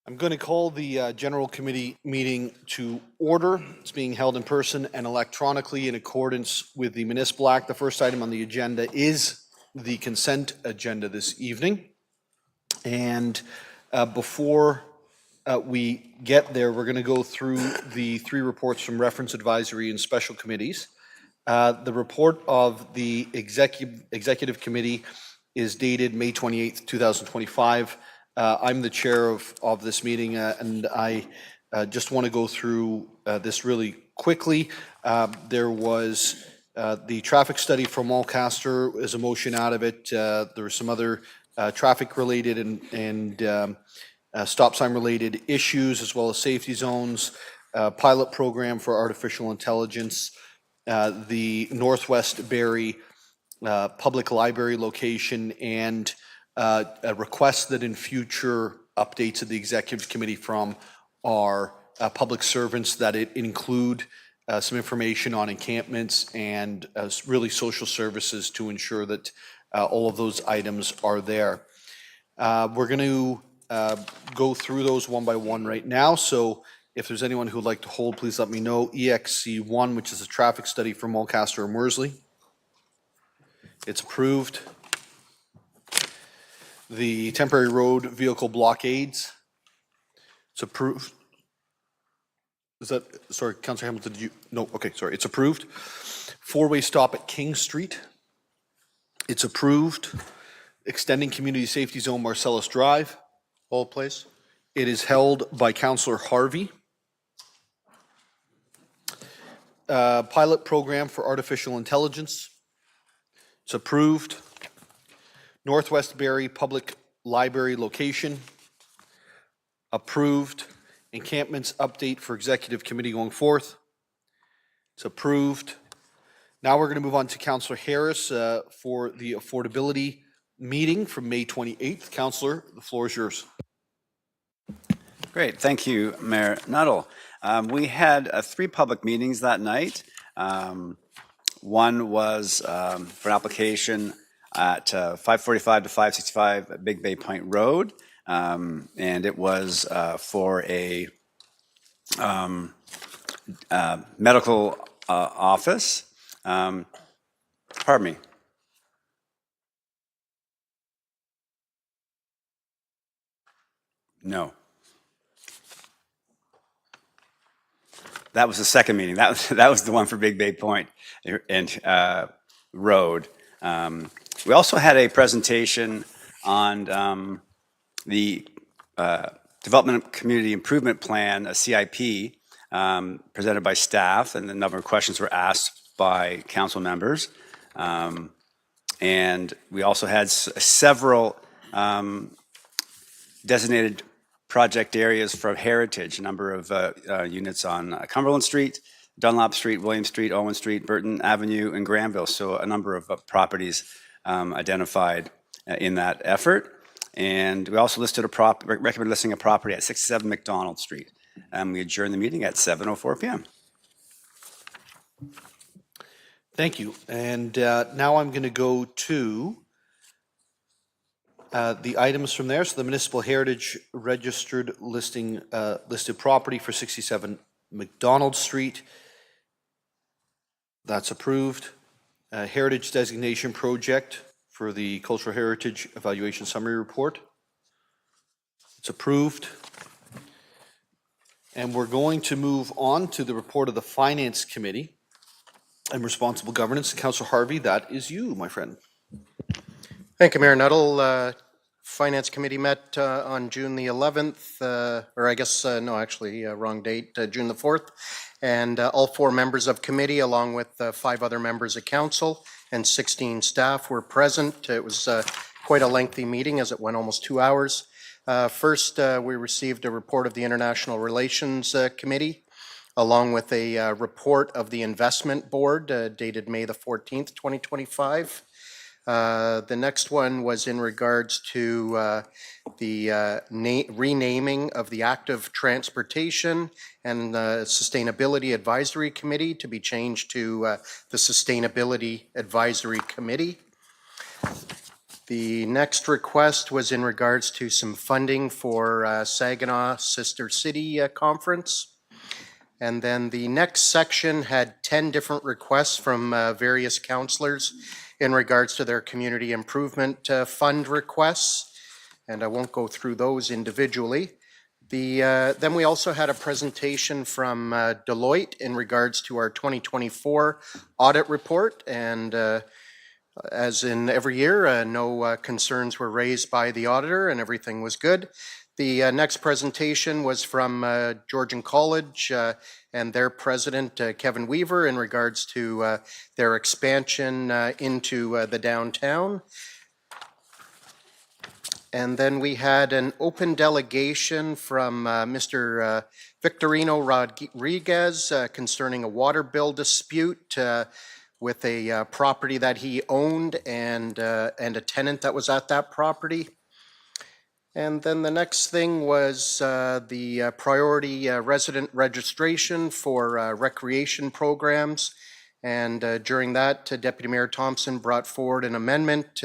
I'm going to call the General Committee meeting to order. It's being held in person and electronically in accordance with the Municipal Act. The first item on the agenda is the consent agenda this evening. And before we get there, we're going to go through the three reports from Reference Advisory and Special Committees. The report of the Executive Committee is dated May 28th, 2025. I'm the chair of this meeting, and I just want to go through this really quickly. There was the traffic study from Mulcaster is a motion out of it. There were some other traffic-related and stop sign-related issues, as well as safety zones, pilot program for artificial intelligence, the Northwest Barrie public library location, and a request that in future updates of the Executive Committee from our public servants that it include some information on encampments and really social services to ensure that all of those items are there. We're going to go through those one by one right now. So if there's anyone who would like to hold, please let me know. EXC1, which is a traffic study for Mulcaster and Worsley. It's approved. The temporary road vehicle blockades. It's approved. Is that, sorry, Councillor Hamilton, did you? No, okay, sorry, it's approved. Four-way stop at King Street. It's approved. Extending community safety zone Marcellus Drive. Hold, please. It is held by Councillor Harvey. Pilot program for artificial intelligence. It's approved. Northwest Barrie Public Library location. Approved. Encampments update for Executive Committee going forth. It's approved. Now we're going to move on to Councillor Harris for the affordability meeting from May 28th. Councillor, the floor is yours. Great, thank you, Mayor Nuttall. We had three public meetings that night. One was for an application at 545 to 565 Big Bay Point Road, and it was for a medical office. Pardon me. No. That was the second meeting. That was the one for Big Bay Point and Road. We also had a presentation on the Development Community Improvement Plan, a CIP, presented by staff, and a number of questions were asked by council members. And we also had several designated project areas for heritage, a number of units on Cumberland Street, Dunlop Street, William Street, Owen Street, Burton Avenue, and Granville. So a number of properties identified in that effort. And we also listed recommended listing a property at 67 McDonald Street. We adjourned the meeting at 7:04 p.m. Thank you. And now I'm going to go to the items from there. So the Municipal Heritage registered listing listed property for 67 McDonald Street. That's approved. Heritage designation project for the Cultural Heritage Evaluation Summary Report. It's approved. And we're going to move on to the report of the Finance Committee and Responsible Governance. Councillor Harvey, that is you, my friend. Thank you, Mayor Nuttall. Finance Committee met on June the 11th, or I guess, no, actually, wrong date, June the 4th. And all four members of committee, along with 5 other members of council and 16 staff, were present. It was quite a lengthy meeting, as it went almost 2 hours. First, we received a report of the International Relations Committee, along with a report of the Investment Board dated May the 14th, 2025. The next one was in regards to the renaming of the Active Transportation and the Sustainability Advisory Committee to be changed to the Sustainability Advisory Committee. The next request was in regards to some funding for Saginaw Sister City Conference. And then the next section had 10 different requests from various councillors in regards to their community improvement fund requests. And I won't go through those individually. Then we also had a presentation from Deloitte in regards to our 2024 audit report. And as in every year, no concerns were raised by the auditor and everything was good. The next presentation was from Georgian College and their president, Kevin Weaver, in regards to their expansion into the downtown. And then we had an open delegation from Mr. Victorino Rodriguez concerning a water bill dispute with a property that he owned and a tenant that was at that property. And then the next thing was the priority resident registration for recreation programs. And during that, Deputy Mayor Thompson brought forward an amendment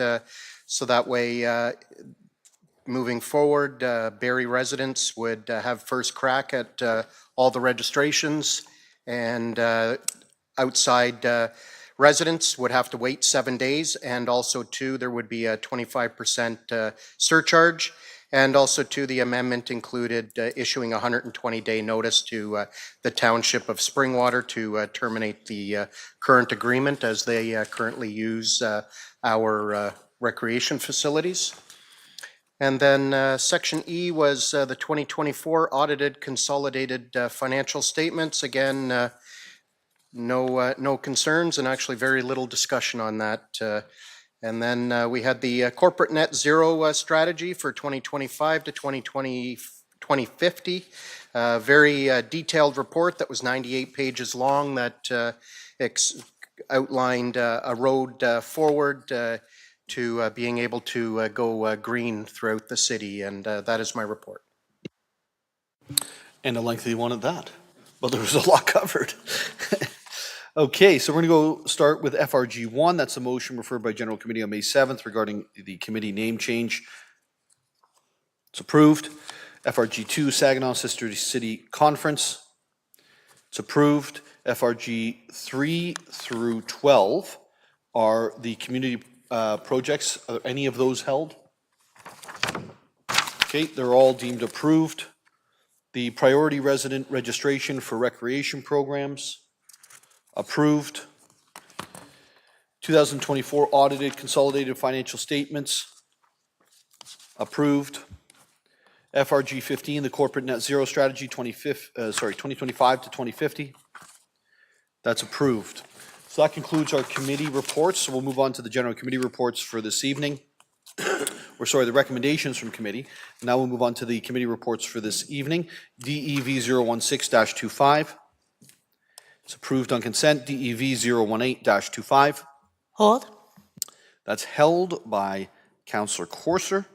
so that way, moving forward, Barrie residents would have first crack at all the registrations, and outside residents would have to wait 7 days, and also too, there would be a 25% surcharge. And also too, the amendment included issuing a 120-day notice to the Township of Springwater to terminate the current agreement as they currently use our recreation facilities. And then Section E was the 2024 audited consolidated financial statements. Again, no concerns and actually very little discussion on that. And then we had the corporate net zero strategy for 2025 to 2050. Very detailed report that was 98 pages long that outlined a road forward to being able to go green throughout the city. And that is my report. And a lengthy one at that, but there was a lot covered. Okay, so we're going to go start with FRG 1. That's a motion referred by General Committee on May 7th regarding the committee name change. It's approved. FRG 2, Saginaw Sister City Conference. It's approved. FRG 3 through 12 are the community projects. Are any of those held? Okay, they're all deemed approved. The priority resident registration for recreation programs. Approved. 2024 audited consolidated financial statements. Approved. FRG 15, the corporate net zero strategy 2025 to 2050. That's approved. So that concludes our committee reports. So we'll move on to the general committee reports for this evening. The recommendations from committee. Now we'll move on to the committee reports for this evening. DEV 016-25. It's approved on consent. DEV 018-25. Hold. That's held by Councillor Corser.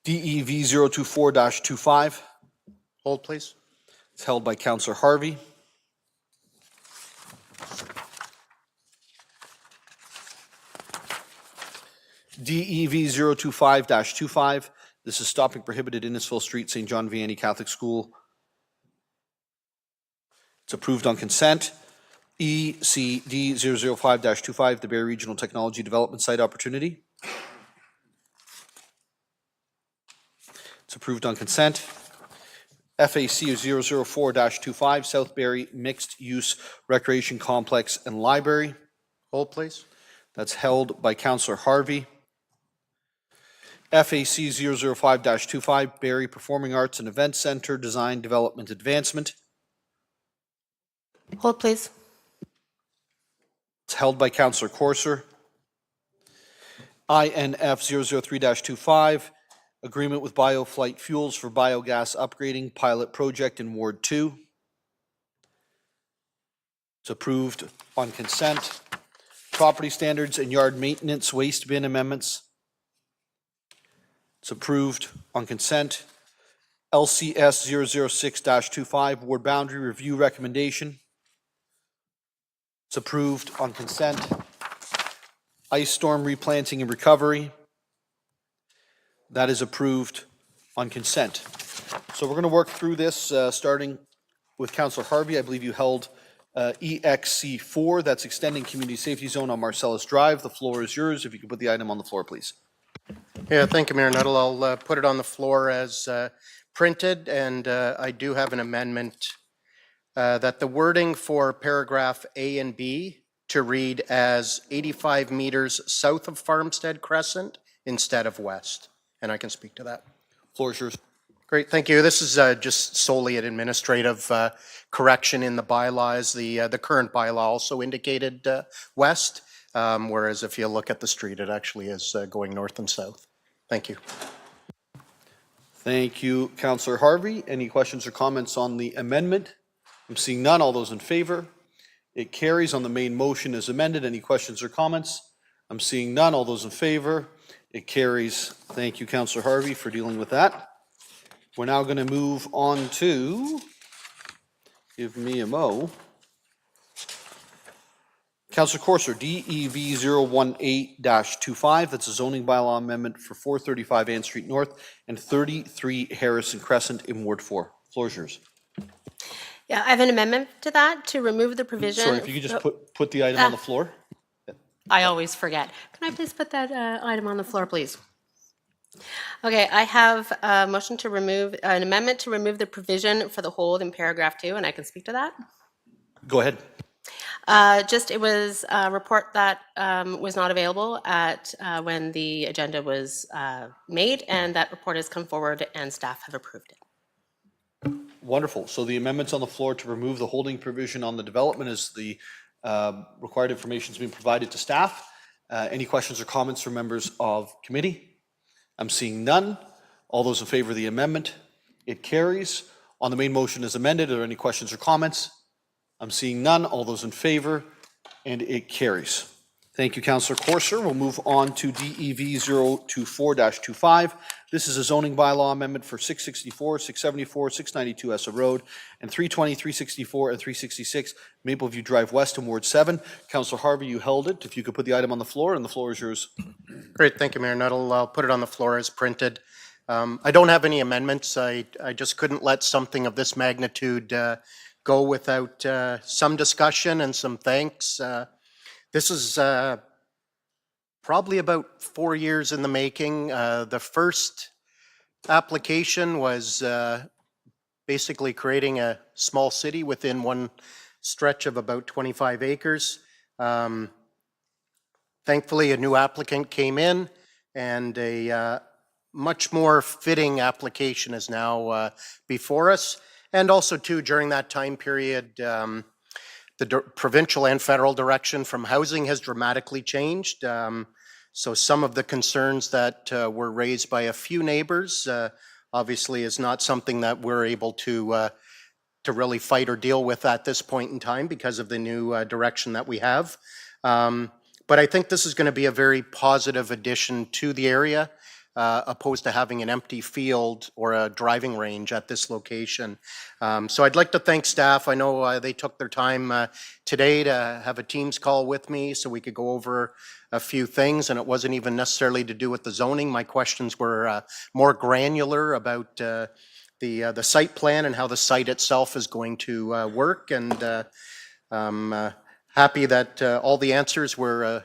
DEV 024-25. Hold, please. It's held by Councillor Harvey. DEV 025-25. This is stopping prohibited Innisfil Street, St. John Vianney Catholic School. It's approved on consent. ECD 005-25, the Barrie Regional Technology Development Site Opportunity. It's approved on consent. FAC 004-25, South Barrie Mixed Use Recreation Complex and Library. Hold, please. That's held by Councillor Harvey. FAC 005-25, Barrie Performing Arts and Events Centre, Design Development Advancement. Hold, please. It's held by Councillor Corser. INF 003-25, Agreement with Bioflight Fuels for Biogas Upgrading Pilot Project in Ward 2. It's approved on consent. Property Standards and Yard Maintenance Waste Bin Amendments. It's approved on consent. LCS 006-25, Ward Boundary Review Recommendation. It's approved on consent. Ice storm replanting and recovery. That is approved on consent. So we're going to work through this, starting with Councillor Harvey. I believe you held EXC4, that's extending community safety zone on Marcellus Drive. The floor is yours. If you could put the item on the floor, please. Yeah, thank you, Mayor Nuttall. I'll put it on the floor as printed, and I do have an amendment that the wording for paragraph A and B to read as 85 meters south of Farmstead Crescent instead of west. And I can speak to that. Floor is yours. Great, thank you. This is just solely an administrative correction in the bylaws. The current bylaw also indicated west, whereas if you look at the street, it actually is going north and south. Thank you. Thank you, Councillor Harvey. Any questions or comments on the amendment? I'm seeing none. All those in favor? It carries on the main motion as amended. Any questions or comments? I'm seeing none. All those in favor? It carries. Thank you, Councillor Harvey, for dealing with that. We're now going to move on to, give me a mo, Councillor Corser, DEV 018-25, that's a zoning bylaw amendment for 435 Ann Street North and 33 Harrison Crescent in Ward 4. Floor is yours. Yeah, I have an amendment to that to remove the provision. Sorry, if you could just put the item on the floor. I always forget. Can I please put that item on the floor, please? Okay, I have a motion to remove, an amendment to remove the provision for the hold in paragraph 2, and I can speak to that. Go ahead. It was a report that was not available at when the agenda was made, and that report has come forward and staff have approved it. Wonderful. So the amendment's on the floor to remove the holding provision on the development as the required information has been provided to staff. Any questions or comments from members of committee? I'm seeing none. All those in favor of the amendment? It carries. On the main motion as amended, are there any questions or comments? I'm seeing none. All those in favor? And it carries. Thank you, Councillor Corser. We'll move on to DEV 024-25. This is a zoning bylaw amendment for 664, 674, 692 Essa Road, and 320, 364, and 366 Mapleview Drive West in Ward 7. Councillor Harvey, you held it. If you could put the item on the floor, and the floor is yours. Great, thank you, Mayor Nuttall. I'll put it on the floor as printed. I don't have any amendments. I just couldn't let something of this magnitude go without some discussion and some thanks. This is probably about 4 years in the making. The first application was basically creating a small city within one stretch of about 25 acres. Thankfully, a new applicant came in, and a much more fitting application is now before us. And also, too, during that time period, the provincial and federal direction from housing has dramatically changed. So some of the concerns that were raised by a few neighbors obviously is not something that we're able to really fight or deal with at this point in time because of the new direction that we have. But I think this is going to be a very positive addition to the area, opposed to having an empty field or a driving range at this location. So I'd like to thank staff. I know they took their time today to have a Teams call with me so we could go over a few things, and it wasn't even necessarily to do with the zoning. My questions were more granular about the site plan and how the site itself is going to work, and I'm happy that all the answers were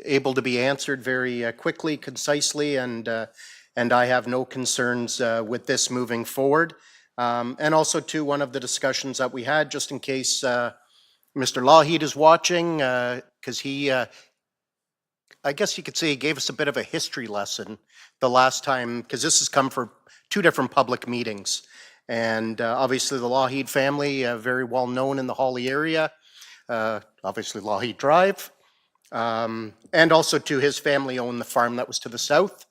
able to be answered very quickly, concisely, and I have no concerns with this moving forward. And also, too, one of the discussions that we had, just in case Mr. Lougheed is watching, because he, I guess you could say, he gave us a bit of a history lesson the last time, because this has come for 2 different public meetings. And obviously, the Lougheed family, very well known in the Hawley area, obviously Lougheed Drive. And also, too, his family owned the farm that was to the south,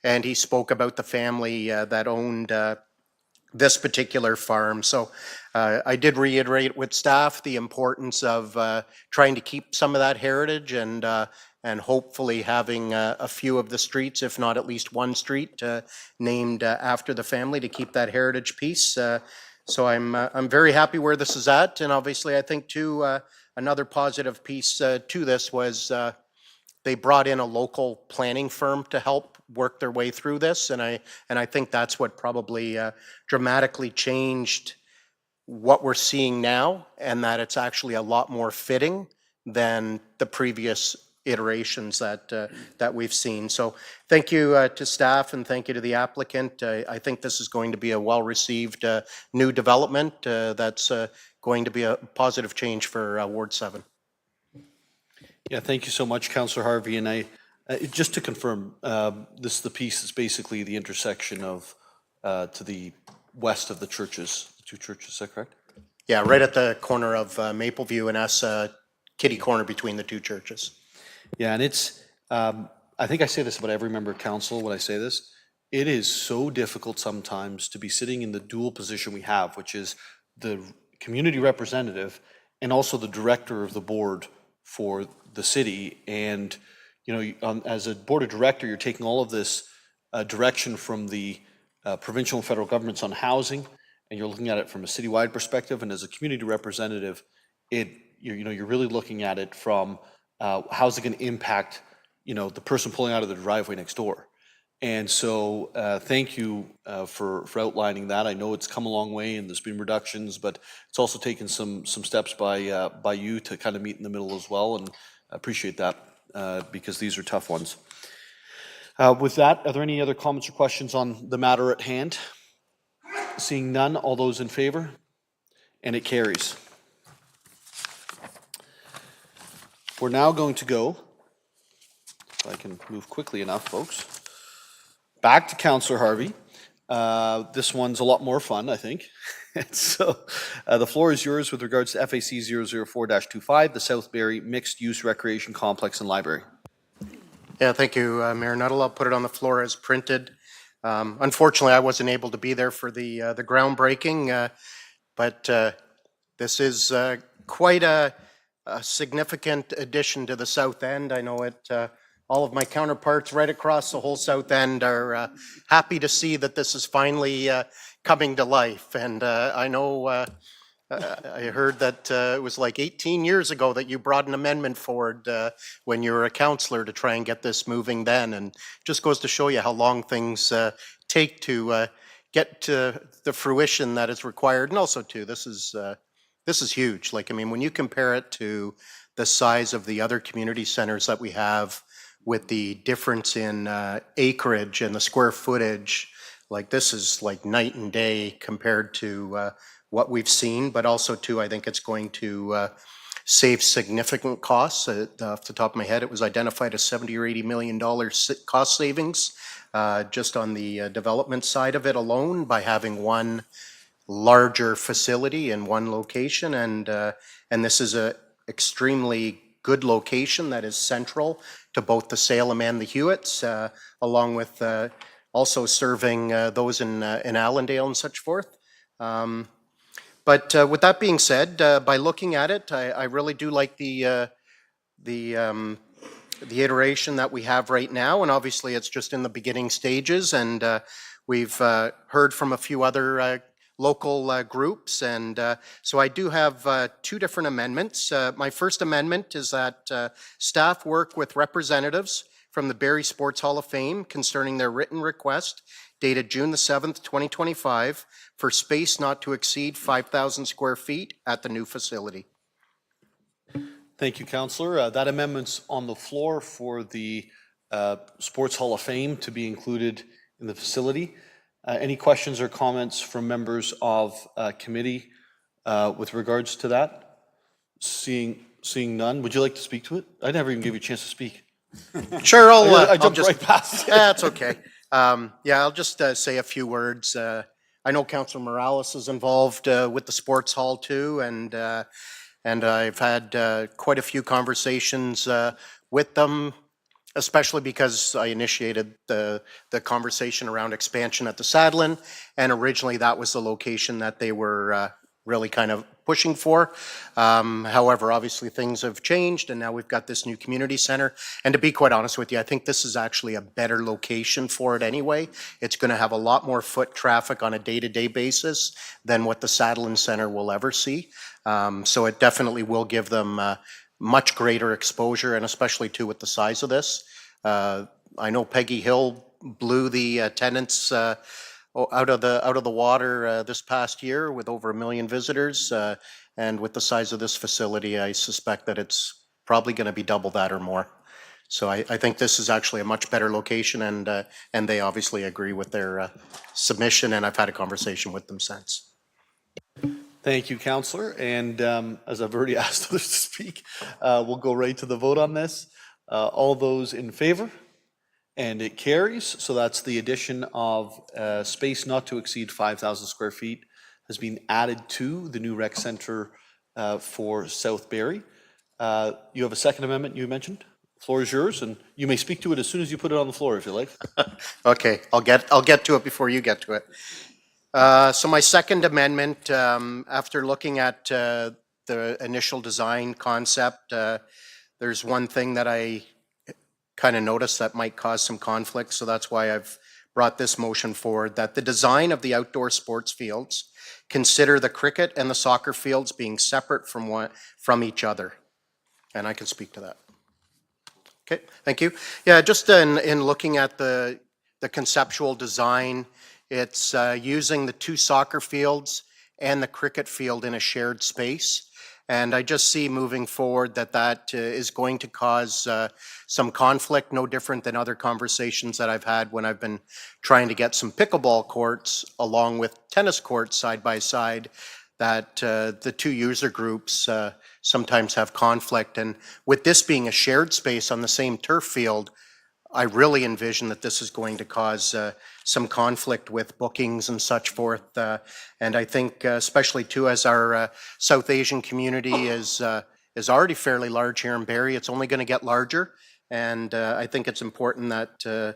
and he spoke about the family that owned this particular farm. So I did reiterate with staff the importance of trying to keep some of that heritage, and hopefully having a few of the streets, if not at least one street, named after the family to keep that heritage piece. So I'm very happy where this is at, and obviously I think too another positive piece to this was they brought in a local planning firm to help work their way through this, and I think that's what probably dramatically changed what we're seeing now, and that it's actually a lot more fitting than the previous iterations that we've seen. So thank you to staff and thank you to the applicant. I think this is going to be a well-received new development that's going to be a positive change for Ward 7. Yeah, thank you so much, Councillor Harvey. And just to confirm, this is the piece that's basically the intersection of to the west of the churches, the two churches. Is that correct? Yeah, right at the corner of Mapleview and us, kitty corner between the two churches. Yeah, and it's, I think I say this about every member of council when I say this, it is so difficult sometimes to be sitting in the dual position we have, which is the community representative and also the director of the board for the city. And, you know, as a board of director, you're taking all of this direction from the provincial and federal governments on housing, and you're looking at it from a citywide perspective. And as a community representative, you're really looking at it from how's it going to impact, you know, the person pulling out of the driveway next door. And so thank you for outlining that. I know it's come a long way and there's been reductions, but it's also taken some steps by you to kind of meet in the middle as well, and I appreciate that because these are tough ones. With that, are there any other comments or questions on the matter at hand? Seeing none, all those in favor? And it carries. We're now going to go, if I can move quickly enough, folks, back to Councillor Harvey. This one's a lot more fun, I think. So the floor is yours with regards to FAC 004-25, the South Barrie Mixed Use Recreation Complex and Library. Yeah, thank you, Mayor Nuttall. I'll put it on the floor as printed. Unfortunately, I wasn't able to be there for the groundbreaking, but this is quite a significant addition to the South End. I know it. All of my counterparts right across the whole South End are happy to see that this is finally coming to life. And I know I heard that it was like 18 years ago that you brought an amendment forward when you were a councillor to try and get this moving then. And just goes to show you how long things take to get to the fruition that is required. And also too, this is huge. Like, I mean, when you compare it to the size of the other community centers that we have, with the difference in acreage and the square footage, like this is like night and day compared to what we've seen, but also too, I think it's going to save significant costs. Off the top of my head, it was identified as $70 or $80 million cost savings just on the development side of it alone by having one larger facility in one location. And this is a extremely good location that is central to both the Salem and the Hewitts, along with also serving those in Allendale and such forth. But with that being said, by looking at it, I really do like the iteration that we have right now, and obviously it's just in the beginning stages, and we've heard from a few other local groups, and so I do have two different amendments. My first amendment is that staff work with representatives from the Barrie Sports Hall of Fame concerning their written request dated June the 7th, 2025 for space not to exceed 5,000 square feet at the new facility. Thank you, Councillor. That amendment's on the floor for the Sports Hall of Fame to be included in the facility. Any questions or comments from members of committee with regards to that? Seeing none, would you like to speak to it? I never even gave you a chance to speak. Sure, I jumped right past. Yeah, that's okay. Yeah, I'll just say a few words. I know Councillor Morales is involved with the sports hall too, and I've had quite a few conversations with them, especially because I initiated the conversation around expansion at the Sadlin, and originally that was the location that they were really kind of pushing for. However, obviously things have changed, and now we've got this new community center. And to be quite honest with you, I think this is actually a better location for it anyway. It's going to have a lot more foot traffic on a day-to-day basis than what the Sadlin Center will ever see. So it definitely will give them much greater exposure, and especially too with the size of this. I know Peggy Hill blew the attendance out of the water this past year with over 1 million visitors. And with the size of this facility, I suspect that it's probably going to be double that or more. So I think this is actually a much better location, and they obviously agree with their submission, and I've had a conversation with them since. Thank you, Councillor. And as I've already asked others to speak, we'll go right to the vote on this. All those in favor? And it carries. So that's the addition of space not to exceed 5,000 square feet has been added to the new rec center for South Barrie. You have a second amendment you mentioned. The floor is yours, and you may speak to it as soon as you put it on the floor, if you like. Okay, I'll get to it before you get to it. So my second amendment, after looking at the initial design concept, there's one thing that I kind of noticed that might cause some conflict, so that's why I've brought this motion forward, that the design of the outdoor sports fields consider the cricket and the soccer fields being separate from each other. And I can speak to that. Okay, thank you. Yeah, just in looking at the conceptual design, it's using the 2 soccer fields and the cricket field in a shared space. And I just see moving forward that is going to cause some conflict, no different than other conversations that I've had when I've been trying to get some pickleball courts along with tennis courts side by side, that the 2 user groups sometimes have conflict. And with this being a shared space on the same turf field, I really envision that this is going to cause some conflict with bookings and such forth. And I think especially too, as our South Asian community is already fairly large here in Barrie, it's only going to get larger. And I think it's important that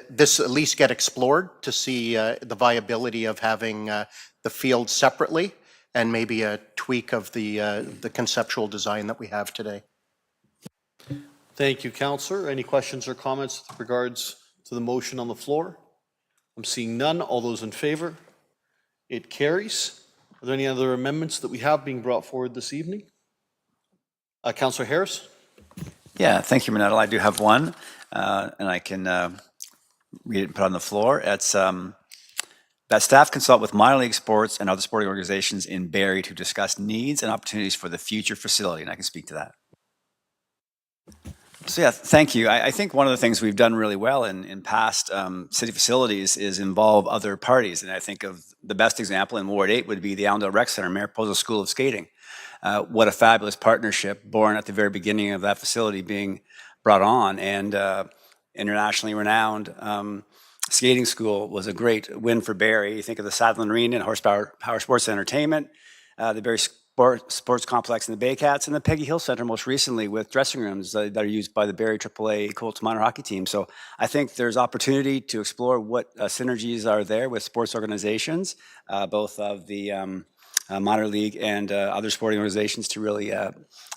this at least get explored to see the viability of having the fields separately, and maybe a tweak of the conceptual design that we have today. Thank you, Councillor. Any questions or comments with regards to the motion on the floor? I'm seeing none. All those in favor? It carries. Are there any other amendments that we have being brought forward this evening? Councillor Harris? Yeah, thank you, Manetto. I do have one, and I can read it and put it on the floor. It's that staff consult with minor league sports and other sporting organizations in Barrie to discuss needs and opportunities for the future facility, and I can speak to that. So yeah, thank you. I think one of the things we've done really well in past city facilities is involve other parties. And I think of the best example in Ward 8 would be the Allendale Rec Center, Mariposa School of Skating. What a fabulous partnership born at the very beginning of that facility being brought on. And internationally renowned skating school was a great win for Barrie. You think of the Sadlin Arena and Horsepower Sports Entertainment, the Barrie Sports Complex in the Baycats, and the Peggy Hill Center most recently with dressing rooms that are used by the Barrie AAA Colts minor hockey team. So I think there's opportunity to explore what synergies are there with sports organizations, both of the minor league and other sporting organizations, to really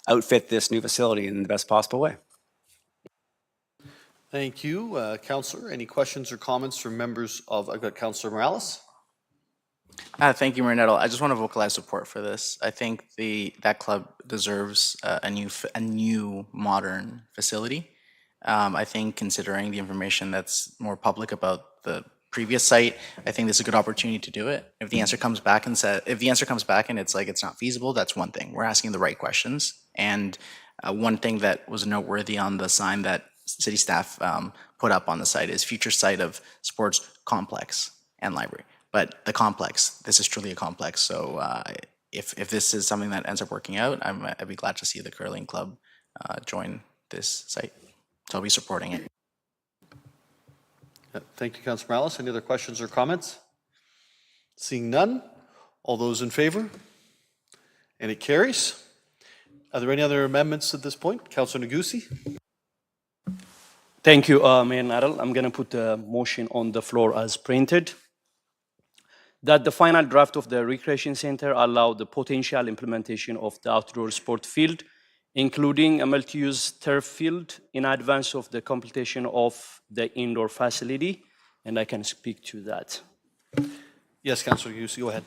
outfit this new facility in the best possible way. Thank you, Councillor. Any questions or comments from members of, I've got Councillor Morales. Thank you, Marinetto. I just want to vocalize support for this. I think that club deserves a new modern facility. I think considering the information that's more public about the previous site, I think this is a good opportunity to do it. If the answer comes back and it's like it's not feasible, that's one thing. We're asking the right questions. And one thing that was noteworthy on the sign that city staff put up on the site is future site of sports complex and library. But the complex, this is truly a complex. So if this is something that ends up working out, I'd be glad to see the curling club join this site. So I'll be supporting it. Thank you, Councillor Morales. Any other questions or comments? Seeing none, all those in favor? And it carries. Are there any other amendments at this point? Councillor Negussi? Thank you, Mayor Narell. I'm going to put the motion on the floor as printed. That the final draft of the recreation center allow the potential implementation of the outdoor sport field, including a multi-use turf field, in advance of the completion of the indoor facility, and I can speak to that. Yes, Councillor Negussi, go ahead.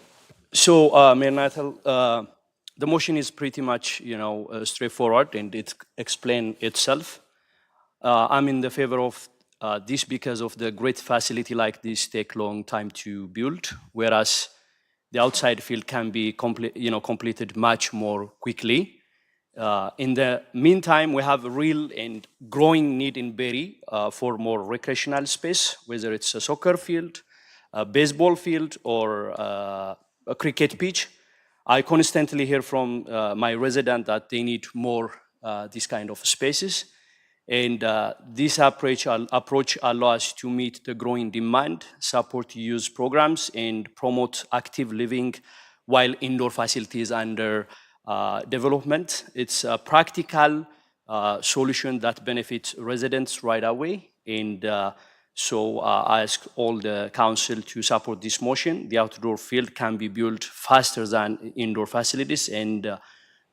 So, Mayor Natal, the motion is pretty much, straightforward, and it explains itself. I'm in the favor of this because of the great facility like this take long time to build, whereas the outside field can be completed much more quickly. In the meantime, we have a real and growing need in Barrie for more recreational space, whether it's a soccer field, a baseball field, or a cricket pitch. I constantly hear from my resident that they need more these kind of spaces. And this approach allows us to meet the growing demand, support youth programs, and promote active living while indoor facilities under development. It's a practical solution that benefits residents right away. And so I ask all the council to support this motion. The outdoor field can be built faster than indoor facilities, and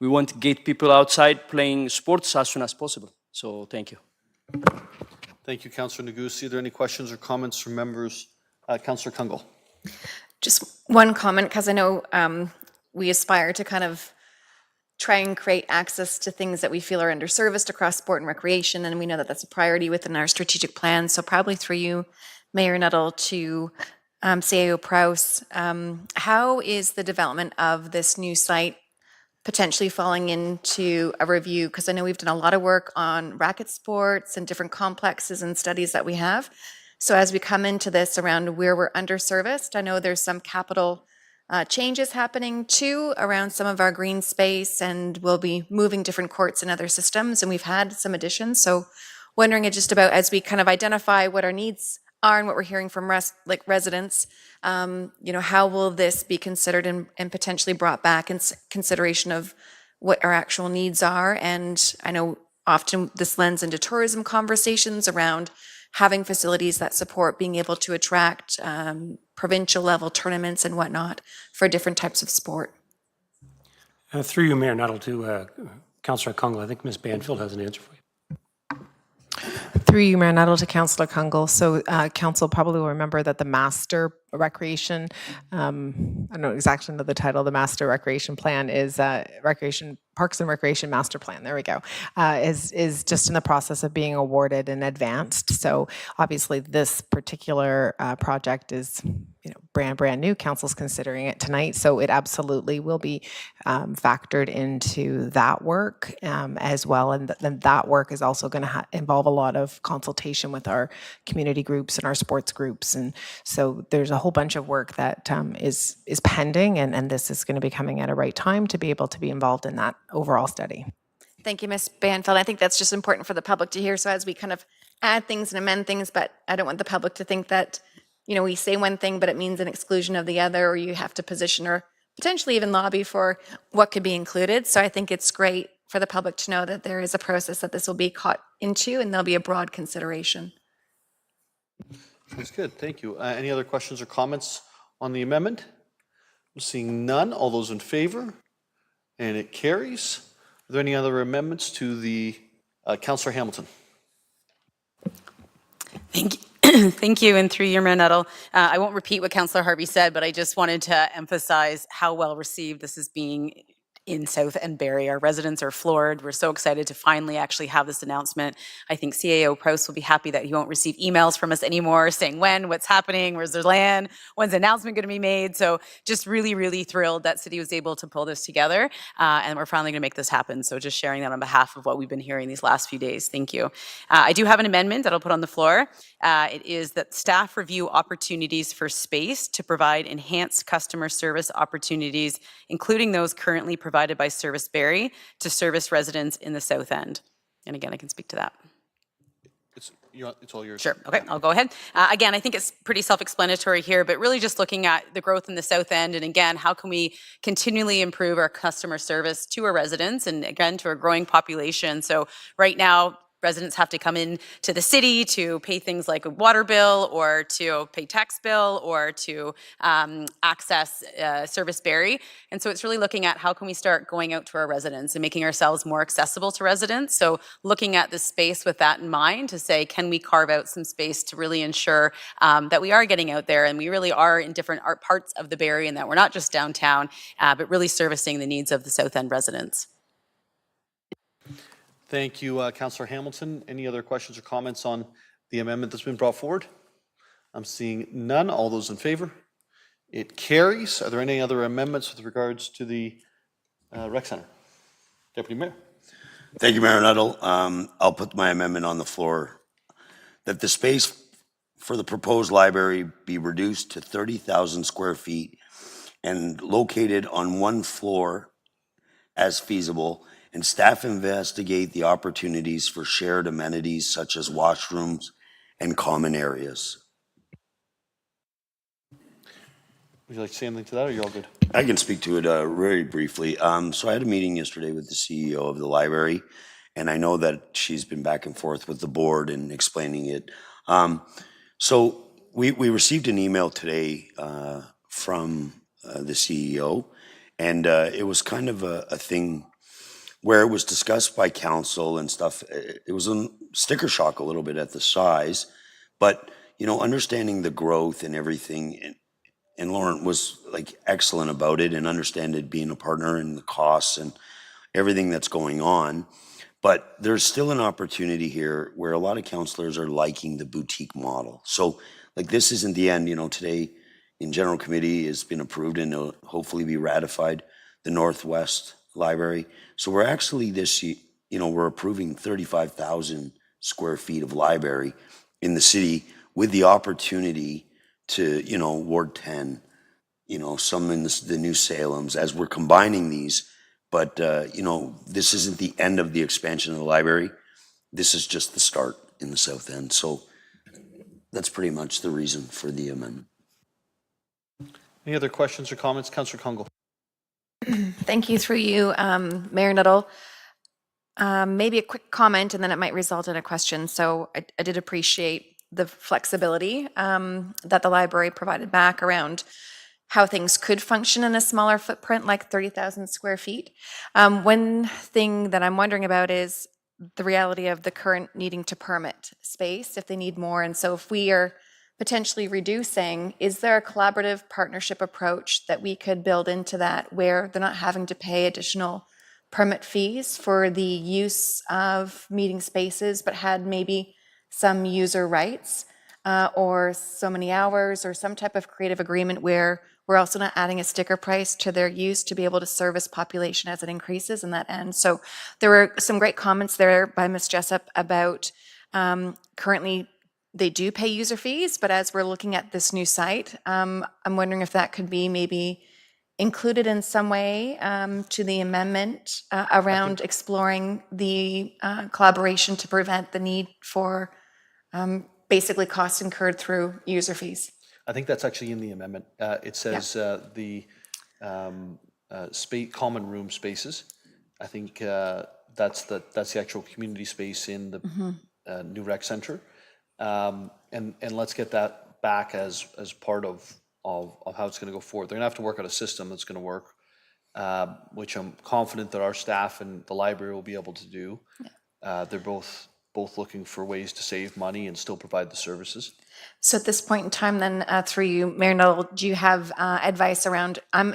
we want to get people outside playing sports as soon as possible. So thank you. Thank you, Councillor Negussi. Are there any questions or comments from members? Councillor Kungle. Just one comment, because I know we aspire to kind of try and create access to things that we feel are underserviced across sport and recreation, and we know that that's a priority within our strategic plan. So probably through you, Mayor Nuttall, to CAO Prowse, how is the development of this new site potentially falling into a review? Because I know we've done a lot of work on racket sports and different complexes and studies that we have. So as we come into this around where we're underserviced, I know there's some capital changes happening too around some of our green space, and we'll be moving different courts and other systems, and we've had some additions. So wondering just about, as we kind of identify what our needs are and what we're hearing from residents, how will this be considered and potentially brought back in consideration of what our actual needs are? And I know often this lends into tourism conversations around having facilities that support being able to attract provincial level tournaments and whatnot for different types of sport. Through you, Mayor Nuttall, to Councillor Kungle, I think Ms. Banfield has an answer for you. Through you, Mayor Nuttall, to Councillor Kungle. So Council probably will remember that the Master Recreation, I don't exactly know the title, the Master Recreation Plan is Parks and Recreation Master Plan, there we go, is just in the process of being awarded and advanced. So obviously this particular project is brand new. Council's considering it tonight, so it absolutely will be factored into that work as well. And then that work is also going to involve a lot of consultation with our community groups and our sports groups. And so there's a whole bunch of work that is pending, and this is going to be coming at a right time to be able to be involved in that overall study. Thank you, Ms. Banfield. I think that's just important for the public to hear. So as we kind of add things and amend things, but I don't want the public to think that we say one thing, but it means an exclusion of the other, or you have to position or potentially even lobby for what could be included. So I think it's great for the public to know that there is a process that this will be caught into, and there'll be a broad consideration. That's good. Thank you. Any other questions or comments on the amendment? I'm seeing none. All those in favor? And it carries. Are there any other amendments to the Councillor Hamilton? Thank you. Thank you, and through you, Mayor Nuttall. I won't repeat what Councillor Harvey said, but I just wanted to emphasize how well received this is being in South and Barrie. Our residents are floored. We're so excited to finally actually have this announcement. I think CAO Prowse will be happy that he won't receive emails from us anymore saying when, what's happening, where's their land, when's the announcement going to be made. So just really, really thrilled that City was able to pull this together, and we're finally going to make this happen. So just sharing that on behalf of what we've been hearing these last few days. Thank you. I do have an amendment that I'll put on the floor. It is that staff review opportunities for space to provide enhanced customer service opportunities, including those currently provided by Service Barrie to service residents in the South End. And again, I can speak to that. It's all yours. Sure. Okay, I'll go ahead. Again, I think it's pretty self-explanatory here, but really just looking at the growth in the South End, and again, how can we continually improve our customer service to our residents, and again, to our growing population. So right now, residents have to come in to the city to pay things like a water bill or to pay tax bill or to access Service Barrie. And so it's really looking at how can we start going out to our residents and making ourselves more accessible to residents. So looking at the space with that in mind to say, can we carve out some space to really ensure that we are getting out there and we really are in different parts of the Barrie and that we're not just downtown, but really servicing the needs of the South End residents. Thank you, Councillor Hamilton. Any other questions or comments on the amendment that's been brought forward? I'm seeing none. All those in favor? It carries. Are there any other amendments with regards to the rec center? Deputy Mayor. Thank you, Mayor Nuttall. I'll put my amendment on the floor that the space for the proposed library be reduced to 30,000 square feet and located on one floor as feasible, and staff investigate the opportunities for shared amenities such as washrooms and common areas. Would you like to say anything to that, or you're all good? I can speak to it very briefly. So I had a meeting yesterday with the CEO of the library, and I know that she's been back and forth with the board and explaining it. So we received an email today from the CEO, and it was kind of a thing where it was discussed by council and stuff. It was a sticker shock a little bit at the size, but understanding the growth and everything, and Lauren was like excellent about it and understanding being a partner and the costs and everything that's going on. But there's still an opportunity here where a lot of councillors are liking the boutique model. So like this isn't the end, today in general committee has been approved and it'll hopefully be ratified, the Northwest Library. So we're actually we're approving 35,000 square feet of library in the city with the opportunity to, Ward 10, some in the New Salems as we're combining these. But, this isn't the end of the expansion of the library. This is just the start in the South End. So that's pretty much the reason for the amendment. Any other questions or comments? Councillor Kungle. Thank you, through you, Mayor Nuttall. Maybe a quick comment and then it might result in a question. So I did appreciate the flexibility that the library provided back around how things could function in a smaller footprint like 30,000 square feet. One thing that I'm wondering about is the reality of the current needing to permit space if they need more. And so if we are potentially reducing, is there a collaborative partnership approach that we could build into that where they're not having to pay additional permit fees for the use of meeting spaces, but had maybe some user rights or so many hours or some type of creative agreement where we're also not adding a sticker price to their use to be able to service population as it increases in that end. So there were some great comments there by Ms. Jessup about currently they do pay user fees, but as we're looking at this new site, I'm wondering if that could be maybe included in some way to the amendment around exploring the collaboration to prevent the need for basically costs incurred through user fees. I think that's actually in the amendment. It says the common room spaces. I think that's the actual community space in the new rec center. And let's get that back as part of how it's going to go forward. They're going to have to work out a system that's going to work, which I'm confident that our staff and the library will be able to do. They're both looking for ways to save money and still provide the services. So at this point in time then, through you, Mayor Nuttall, do you have advice around, I'm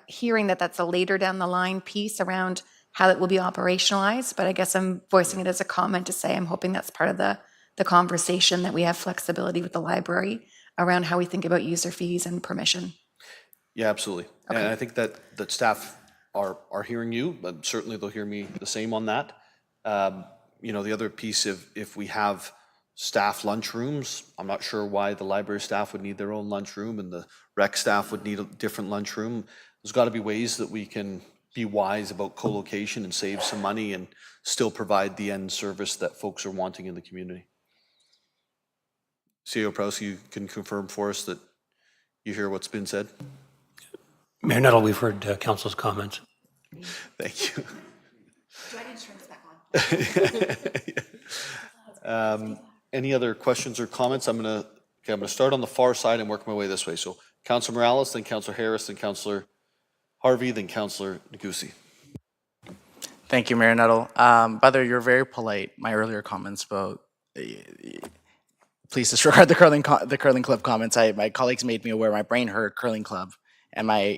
hearing that that's a later down the line piece around how it will be operationalized, but I guess I'm voicing it as a comment to say I'm hoping that's part of the conversation, that we have flexibility with the library around how we think about user fees and permission. Yeah, absolutely. Okay. And I think that staff are hearing you, but certainly they'll hear me the same on that. The other piece, if we have staff lunchrooms, I'm not sure why the library staff would need their own lunchroom and the rec staff would need a different lunchroom. There's got to be ways that we can be wise about co-location and save some money and still provide the end service that folks are wanting in the community. CEO Prowse, you can confirm for us that you hear what's been said? Mayor Nuttall, we've heard council's comments. Thank you. Do I need to turn this back on? Any other questions or comments? I'm going to start on the far side and work my way this way. So Councilor Morales, then Councilor Harris, then Councilor Harvey, then Councilor Negussi. Thank you, Mayor Nuttall. By the way, you're very polite. My earlier comments about please disregard the curling club comments. My colleagues made me aware. My brain heard curling club, and my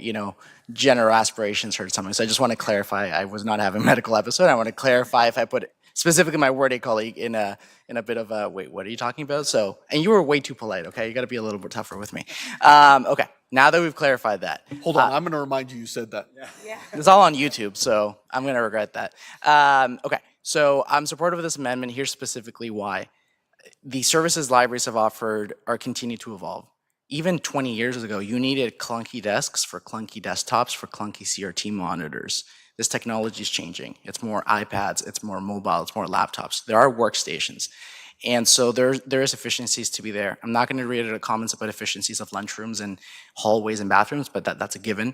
general aspirations heard something. So I just want to clarify. I was not having a medical episode. I want to clarify if I put specifically my word A colleague in a bit of a wait. What are you talking about? So, and you were way too polite. Okay, you got to be a little bit tougher with me. Okay, now that we've clarified that, Hold on, I'm going to remind you said that. it's all on YouTube, so I'm going to regret that. Okay, so I'm supportive of this amendment. Here's specifically why. The services libraries have offered are continue to evolve. Even 20 years ago, you needed clunky desks for clunky desktops for clunky CRT monitors. This technology is changing. It's more iPads, it's more mobile, it's more laptops. There are workstations. And so there is efficiencies to be there. I'm not going to read the comments about efficiencies of lunchrooms and hallways and bathrooms, but that's a given.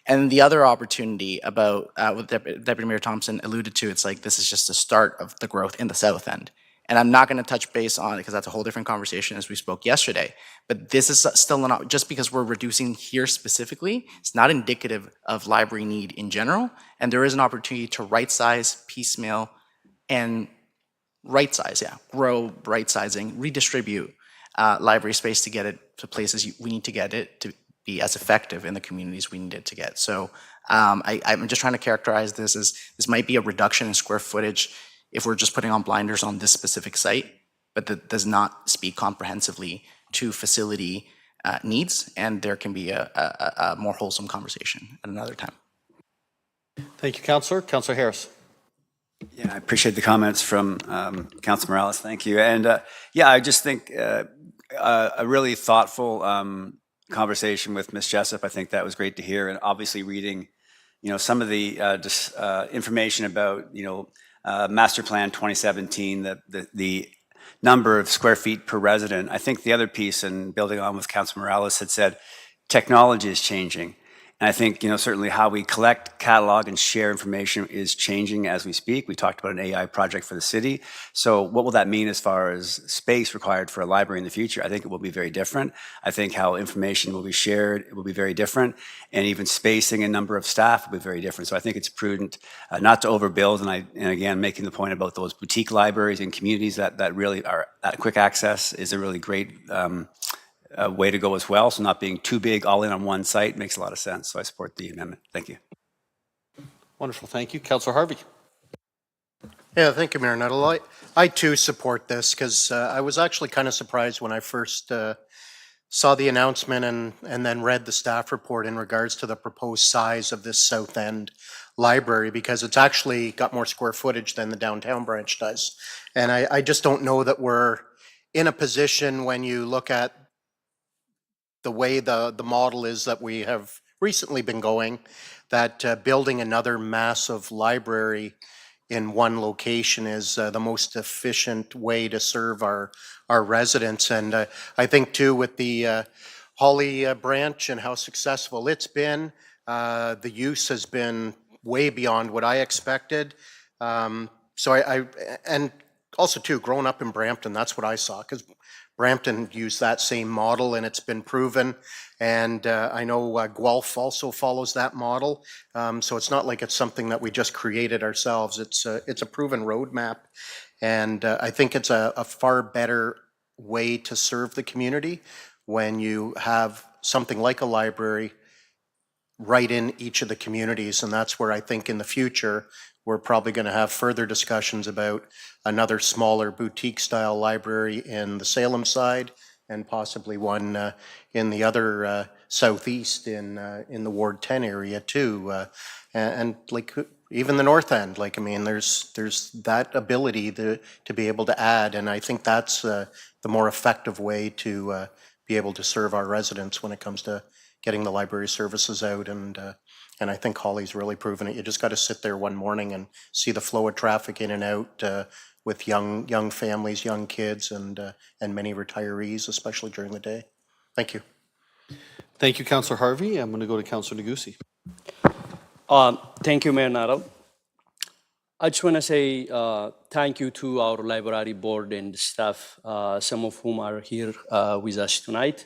And the other opportunity about what Deputy Mayor Thompson alluded to, it's like this is just the start of the growth in the South End. And I'm not going to touch base on it because that's a whole different conversation as we spoke yesterday. But this is still not, just because we're reducing here specifically, it's not indicative of library need in general. And there is an opportunity to right size, piecemeal, and grow right sizing, redistribute library space to get it to places we need to get it to be as effective in the communities we need it to get. So I'm just trying to characterize this as this might be a reduction in square footage if we're just putting on blinders on this specific site, but that does not speak comprehensively to facility needs, and there can be a more wholesome conversation at another time. Thank you, Councilor. Councilor Harris. Yeah, I appreciate the comments from Councilor Morales. Thank you. And yeah, I just think a really thoughtful conversation with Ms. Jessup. I think that was great to hear. And obviously reading, some of the information about, Master Plan 2017, the number of square feet per resident. I think the other piece, and building on what Councilor Morales had said, technology is changing. And I think, certainly how we collect, catalog, and share information is changing as we speak. We talked about an AI project for the city. So what will that mean as far as space required for a library in the future? I think it will be very different. I think how information will be shared, it will be very different. And even spacing and number of staff will be very different. So I think it's prudent not to overbuild. And again, making the point about those boutique libraries in communities that really are at quick access is a really great way to go as well. So not being too big, all in on one site makes a lot of sense. So I support the amendment. Thank you. Wonderful. Thank you. Councilor Harvey. Yeah, thank you, Mayor Nuttall. I too support this because I was actually kind of surprised when I first saw the announcement and then read the staff report in regards to the proposed size of this South End library, because it's actually got more square footage than the downtown branch does. And I just don't know that we're in a position, when you look at the way the model is that we have recently been going, that building another massive library in one location is the most efficient way to serve our residents. And I think too, with the Holly branch and how successful it's been, the use has been way beyond what I expected. So and also too, growing up in Brampton, that's what I saw, because Brampton used that same model and it's been proven. And I know Guelph also follows that model. So it's not like it's something that we just created ourselves. It's a proven roadmap. And I think it's a far better way to serve the community when you have something like a library right in each of the communities. And that's where I think in the future, we're probably going to have further discussions about another smaller boutique style library in the Salem side, and possibly one in the other southeast in the Ward 10 area too. And like even the North End, like, I mean, there's that ability to be able to add. And I think that's the more effective way to be able to serve our residents when it comes to getting the library services out. And I think Holly's really proven it. You just got to sit there one morning and see the flow of traffic in and out with young families, young kids, and many retirees, especially during the day. Thank you. Thank you, Councilor Harvey. I'm going to go to Councilor Negussi. Thank you, Mayor Nuttall. I just want to say thank you to our library board and staff, some of whom are here with us tonight,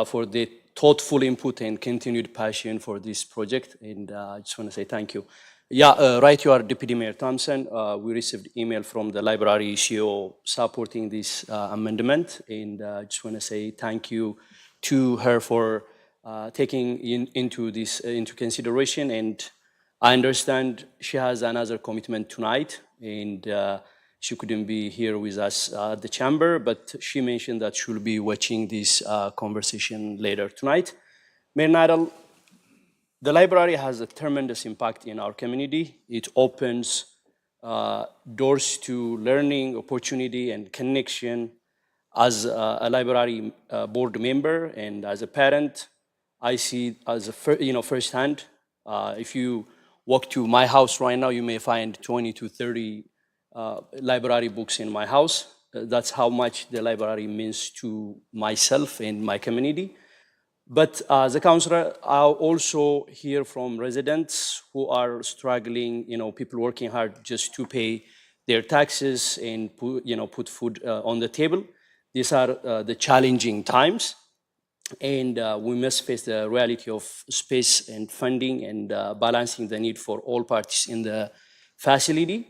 for the thoughtful input and continued passion for this project. And I just want to say thank you. Yeah, right, you are Deputy Mayor Thompson. We received email from the library CEO supporting this amendment. And I just want to say thank you to her for taking into consideration. And I understand she has another commitment tonight, and she couldn't be here with us at the chamber, but she mentioned that she'll be watching this conversation later tonight. Mayor Nadal, the library has a tremendous impact in our community. It opens doors to learning, opportunity, and connection. As a library board member and as a parent, I see it as firsthand. If you walk to my house right now, you may find 20 to 30 library books in my house. That's how much the library means to myself and my community. But as a councillor, I also hear from residents who are struggling, people working hard just to pay their taxes and put food on the table. These are the challenging times, and we must face the reality of space and funding and balancing the need for all parties in the facility.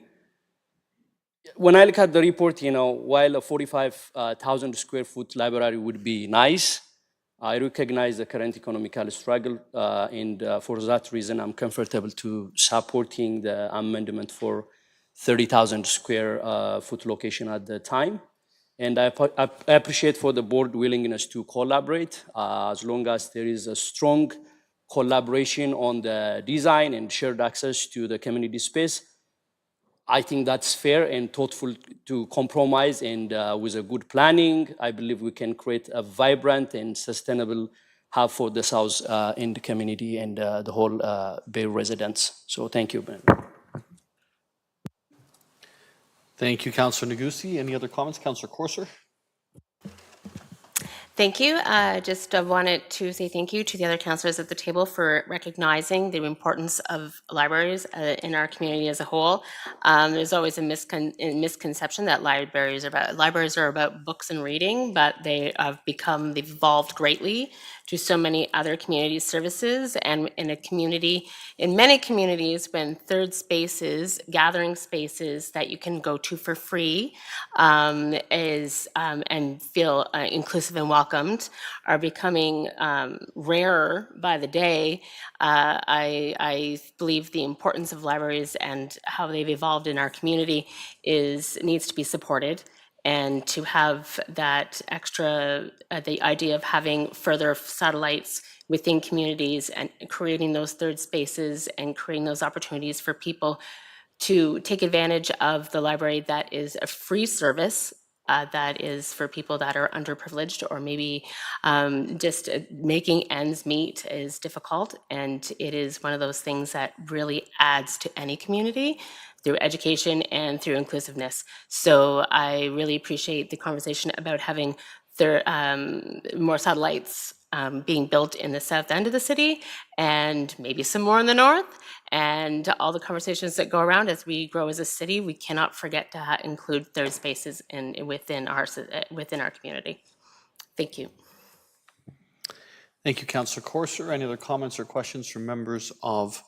When I look at the report, while a 45,000 square foot library would be nice, I recognize the current economical struggle, and for that reason, I'm comfortable to supporting the amendment for 30,000 square foot location at the time. And I appreciate for the board willingness to collaborate, as long as there is a strong collaboration on the design and shared access to the community space. I think that's fair and thoughtful to compromise, and with a good planning, I believe we can create a vibrant and sustainable hub for the South End community and the whole Bay residents. So thank you, Ben. Thank you, Councillor Negussi. Any other comments? Councillor Corser? Thank you. Just wanted to say thank you to the other councillors at the table for recognizing the importance of libraries in our community as a whole. There's always a misconception that libraries are about books and reading, but they've evolved greatly to so many other community services. And in many communities, when third spaces, gathering spaces that you can go to for free, and feel inclusive and welcomed are becoming rarer by the day. I believe the importance of libraries and how they've evolved in our community needs to be supported. And to have that extra, the idea of having further satellites within communities and creating those third spaces and creating those opportunities for people to take advantage of the library that is a free service, that is for people that are underprivileged, or maybe just making ends meet is difficult. And it is one of those things that really adds to any community through education and through inclusiveness. So I really appreciate the conversation about having more satellites being built in the south end of the city, and maybe some more in the north, and all the conversations that go around as we grow as a city. We cannot forget to include third spaces within our community. Thank you. Thank you, Councillor Corser. Any other comments or questions from members of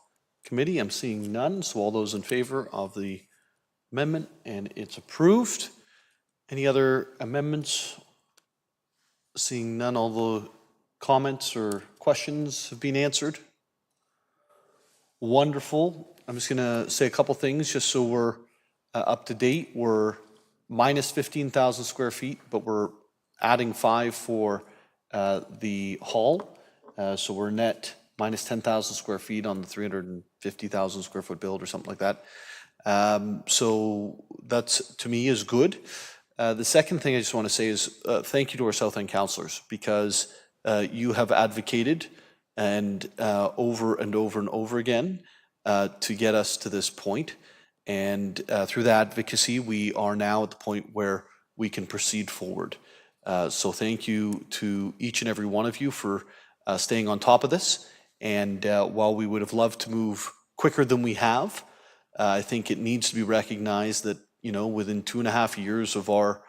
committee? I'm seeing none. So all those in favor of the amendment, and it's approved. Any other amendments? Seeing none, all the comments or questions have been answered. Wonderful. I'm just going to say a couple things just so we're up to date. We're minus 15,000 square feet, but we're adding 5 for the hall. So we're net minus 10,000 square feet on the 350,000 square foot build or something like that. So that's, to me, is good. The second thing I just want to say is thank you to our South End councillors, because you have advocated and over and over and over again to get us to this point. And through that advocacy, we are now at the point where we can proceed forward. So thank you to each and every one of you for staying on top of this. And while we would have loved to move quicker than we have, I think it needs to be recognized that, within 2.5 years of our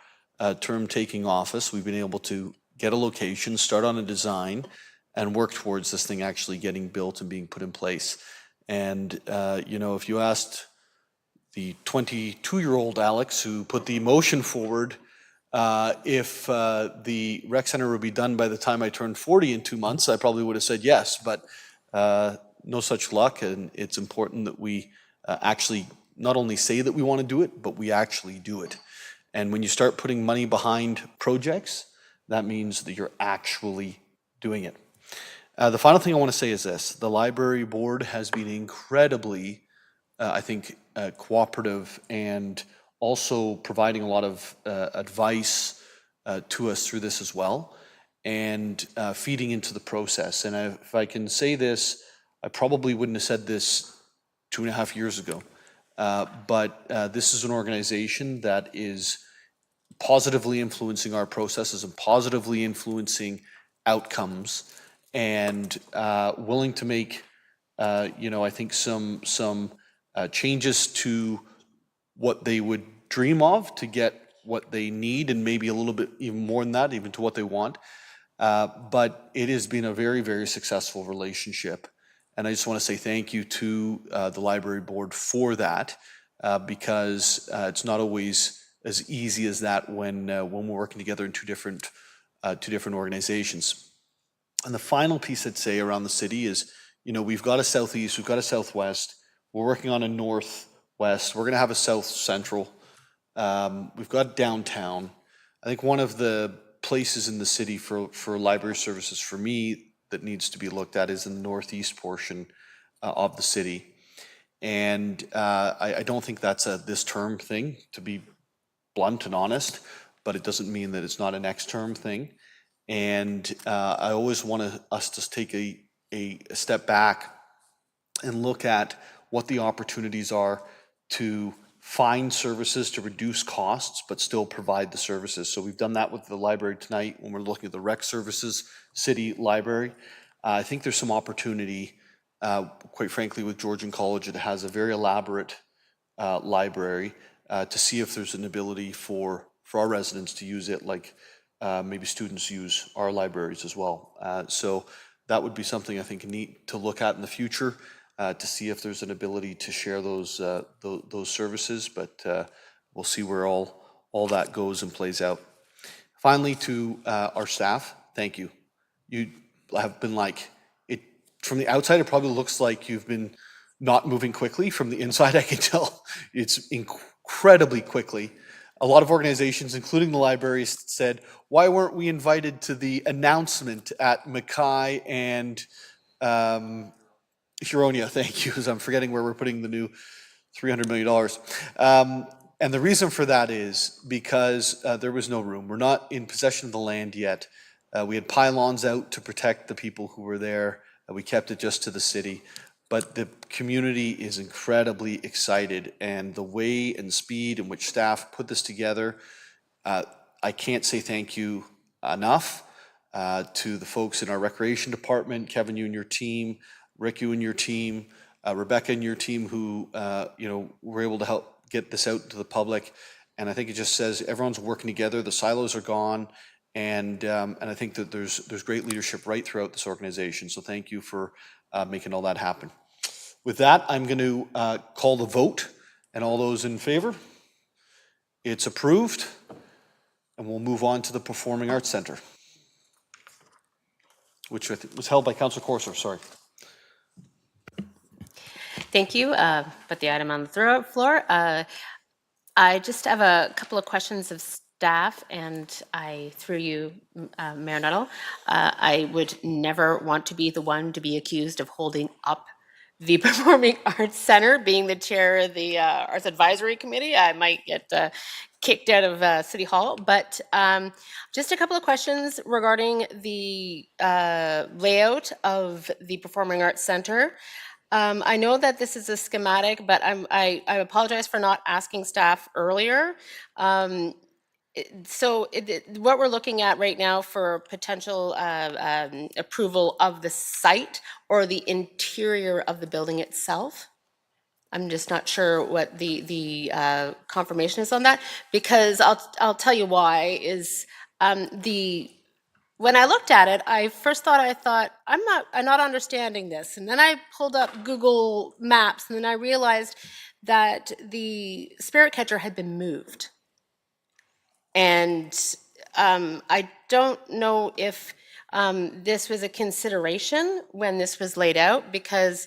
term taking office, we've been able to get a location, start on a design, and work towards this thing actually getting built and being put in place. And, if you asked the 22-year-old Alex who put the motion forward, if the rec center would be done by the time I turned 40 in 2 months, I probably would have said yes, but no such luck. And it's important that we actually not only say that we want to do it, but we actually do it. And when you start putting money behind projects, that means that you're actually doing it. The final thing I want to say is this. The library board has been incredibly, I think, cooperative and also providing a lot of advice to us through this as well, and feeding into the process. And if I can say this, I probably wouldn't have said this 2.5 years ago, but this is an organization that is positively influencing our processes and positively influencing outcomes, and willing to make, I think some changes to what they would dream of to get what they need, and maybe a little bit even more than that, even to what they want. But it has been a very, very successful relationship. And I just want to say thank you to the library board for that, because it's not always as easy as that when we're working together in two different organizations. And the final piece I'd say around the city is, we've got a southeast, we've got a southwest, we're working on a northwest, we're going to have a south central, we've got downtown. I think one of the places in the city for library services for me that needs to be looked at is in the northeast portion of the city. And I don't think that's a this term thing, to be blunt and honest, but it doesn't mean that it's not a next term thing. And I always want us to take a step back and look at what the opportunities are to find services to reduce costs, but still provide the services. So we've done that with the library tonight when we're looking at the rec services city library. I think there's some opportunity, quite frankly, with Georgian College. It has a very elaborate library, to see if there's an ability for our residents to use it, like maybe students use our libraries as well. So that would be something I think neat to look at in the future, to see if there's an ability to share those services, but we'll see where all that goes and plays out. Finally, to our staff, thank you. You have been from the outside, it probably looks like you've been not moving quickly. From the inside, I can tell it's incredibly quickly. A lot of organizations, including the libraries, said, why weren't we invited to the announcement at Mackay and Huronia? Thank you, because I'm forgetting where we're putting the new $300 million. And the reason for that is because there was no room. We're not in possession of the land yet. We had pylons out to protect the people who were there. We kept it just to the city. But the community is incredibly excited, and the way and speed in which staff put this together, I can't say thank you enough to the folks in our recreation department, Kevin, you and your team, Rick, you and your team, Rebecca and your team, who were able to help get this out to the public. And I think it just says everyone's working together. The silos are gone, and I think that there's great leadership right throughout this organization. So thank you for making all that happen. With that, I'm going to call the vote, and all those in favor? It's approved, and we'll move on to the Performing Arts Center, which was held by Councillor Corser, sorry. Thank you. Put the item on the floor. I just have a couple of questions of staff, and through you, Mayor Nuttall, I would never want to be the one to be accused of holding up the Performing Arts Center. Being the chair of the Arts Advisory Committee, I might get kicked out of City Hall. But just a couple of questions regarding the layout of the Performing Arts Center. I know that this is a schematic, but I apologize for not asking staff earlier. So what we're looking at right now for potential approval of the site or the interior of the building itself? I'm just not sure what the confirmation is on that, because I'll tell you why is when I looked at it, I thought I'm not understanding this, and then I pulled up Google Maps, and then I realized that the spirit catcher had been moved, and I don't know if this was a consideration when this was laid out, because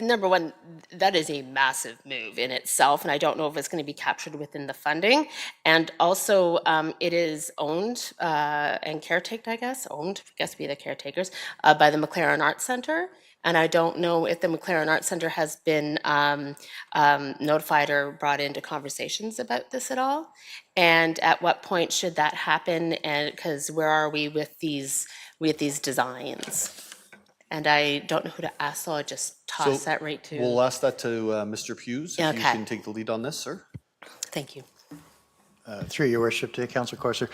number one, that is a massive move in itself, and I don't know if it's going to be captured within the funding. And also, it is owned and caretaken, I guess be the caretakers, by the McLaren Arts Center. And I don't know if the McLaren Arts Center has been notified or brought into conversations about this at all. And at what point should that happen? And because where are we with these designs? And I don't know who to ask, so I'll just toss that right to. We'll ask that to Mr. Hughes, if you Okay. can take the lead on this, sir. Thank you. Through your worship to Councillor Corser.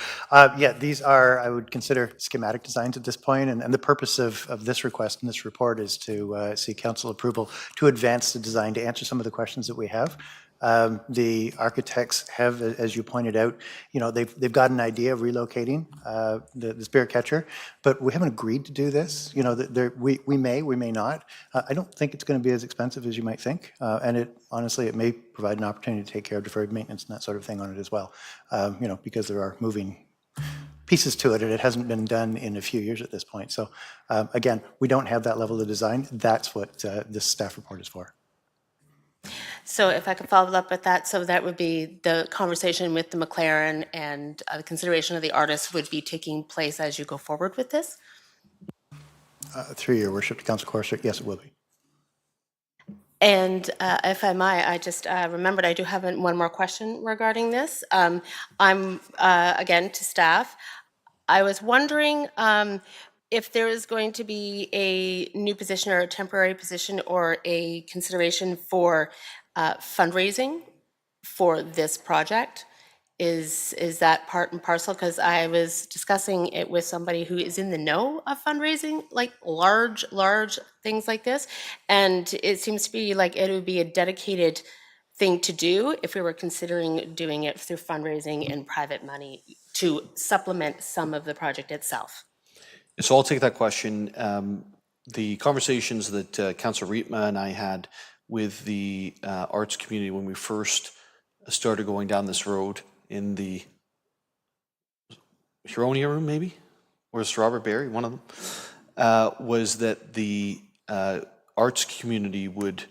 Yeah, these are, I would consider, schematic designs at this point, and the purpose of this request and this report is to seek council approval to advance the design to answer some of the questions that we have. The architects have, as you pointed out, they've got an idea of relocating the spirit catcher, but we haven't agreed to do this. We may not. I don't think it's going to be as expensive as you might think, and honestly, it may provide an opportunity to take care of deferred maintenance and that sort of thing on it as well. Because there are moving pieces to it, and it hasn't been done in a few years at this point. So, again, we don't have that level of design. That's what this staff report is for. So if I could follow up with that, so that would be the conversation with the McLaren, and the consideration of the artist would be taking place as you go forward with this? Through your worship to Councillor Corser, yes, it will be. And if I might, I just remembered I do have one more question regarding this. I'm, again, to staff. I was wondering if there is going to be a new position or a temporary position or a consideration for fundraising for this project. Is that part and parcel? Because I was discussing it with somebody who is in the know of fundraising, like large things like this. And it seems to be like it would be a dedicated thing to do if we were considering doing it through fundraising and private money to supplement some of the project itself. So I'll take that question. The conversations that Councillor Rietma and I had with the arts community when we first started going down this road in the Huronia room, maybe, or it's Robert Barrie, one of them, was that the arts community would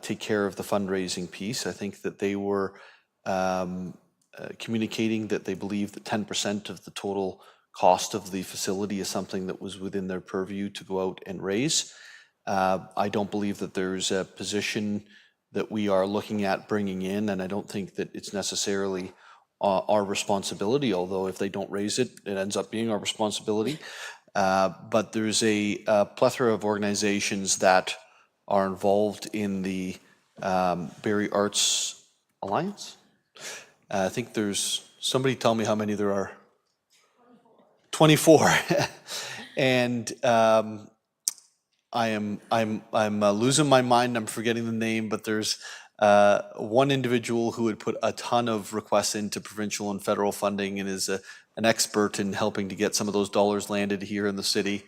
take care of the fundraising piece. I think that they were communicating that they believe that 10% of the total cost of the facility is something that was within their purview to go out and raise. I don't believe that there's a position that we are looking at bringing in, and I don't think that it's necessarily our responsibility, although if they don't raise it, it ends up being our responsibility. But there's a plethora of organizations that are involved in the Barrie Arts Alliance. I think there's, somebody tell me how many there are. 24. And I'm losing my mind. I'm forgetting the name, but there's one individual who had put a ton of requests into provincial and federal funding and is an expert in helping to get some of those dollars landed here in the city,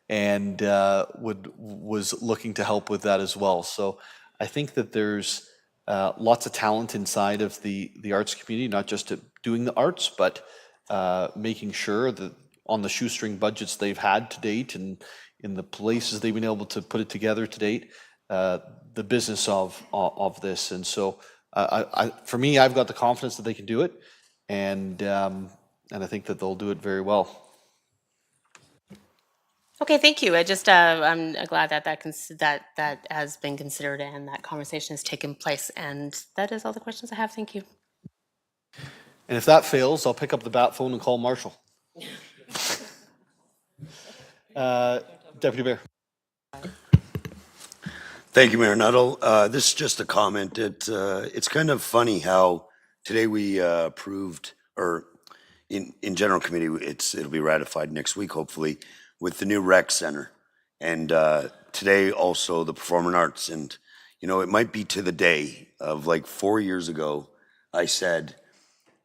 and was looking to help with that as well. So I think that there's lots of talent inside of the arts community, not just at doing the arts, but making sure that on the shoestring budgets they've had to date and in the places they've been able to put it together to date, the business of this. And so for me, I've got the confidence that they can do it, and I think that they'll do it very well. Okay, thank you. I just I'm glad that that has been considered and that conversation has taken place. And that is all the questions I have. Thank you. And if that fails, I'll pick up the bat phone and call Marshall. Deputy Mayor. Thank you, Mayor Nuttall. This is just a comment. It's kind of funny how today we approved, or in general committee, it'll be ratified next week, hopefully, with the new rec center. And today also the performing arts. And, You know, it might be to the day of like 4 years ago, I said,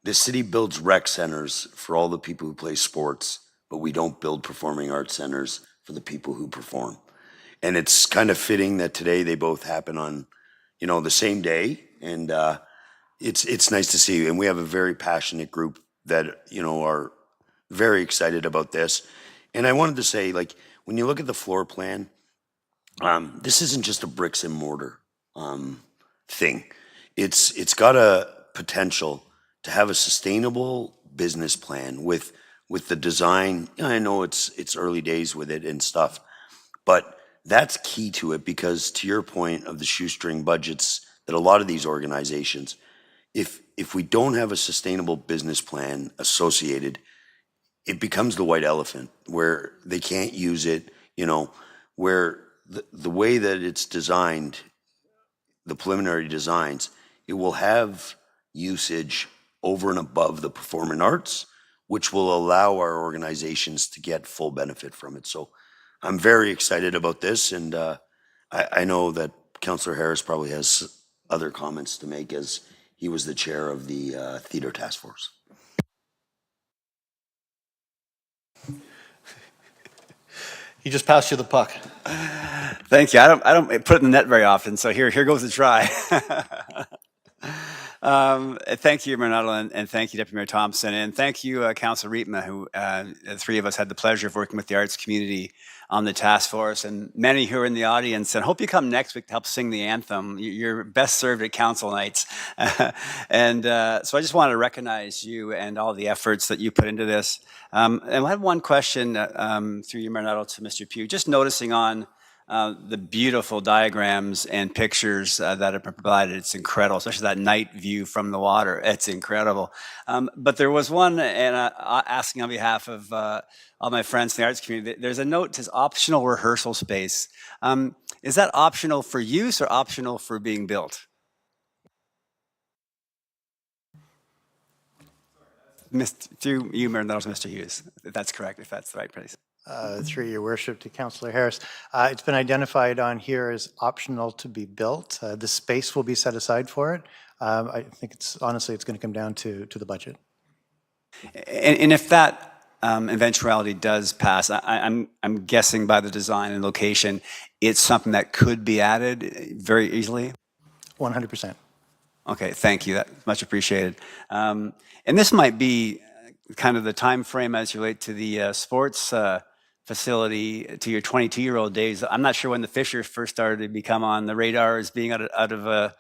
the city builds rec centers for all the people who play sports, but we don't build performing arts centers for the people who perform. And it's kind of fitting that today they both happen on, you know, the same day. And it's nice to see. And we have a very passionate group that, you know, are very excited about this. And I wanted to say, like, when you look at the floor plan, this isn't just a bricks and mortar thing. It's got a potential to have a sustainable business plan with the design. I know it's early days with it and stuff, but that's key to it, because to your point of the shoestring budgets that a lot of these organizations, if we don't have a sustainable business plan associated, it becomes the white elephant where they can't use it, you know, where the way that it's designed, the preliminary designs, it will have usage over and above the performing arts, which will allow our organizations to get full benefit from it. So I'm very excited about this, and I know that Councillor Harris probably has other comments to make, as he was the chair of the theater task force. He just passed you the puck. Thank you. I don't put it in the net very often, so here goes a try. Thank you, Mayor Nuttall, and thank you, Deputy Mayor Thompson, and thank you, Councillor Rietma, who the three of us had the pleasure of working with the arts community on the task force, and many who are in the audience, and hope you come next week to help sing the anthem. You're best served at council nights. And so I just wanted to recognize you and all the efforts that you put into this. And I have one question through you, Mayor Nuttall, to Mr. Pugh, just noticing on the beautiful diagrams and pictures that have been provided. It's incredible, especially that night view from the water. It's incredible. But there was one, and asking on behalf of all my friends in the arts community, there's a note that says optional rehearsal space. Is that optional for use or optional for being built? Through you, Mayor Nuttall, Mr. Hughes, if that's correct, if that's the right place. Through your worship to Councillor Harris. It's been identified on here as optional to be built. The space will be set aside for it. I think honestly, it's going to come down to the budget. And if that eventuality does pass, I'm guessing by the design and location, it's something that could be added very easily? 100%. Okay, thank you. That's much appreciated. And this might be kind of the time frame as you relate to the sports facility, to your 22-year-old days. I'm not sure when the Fishers first started to become on the radar as being out of a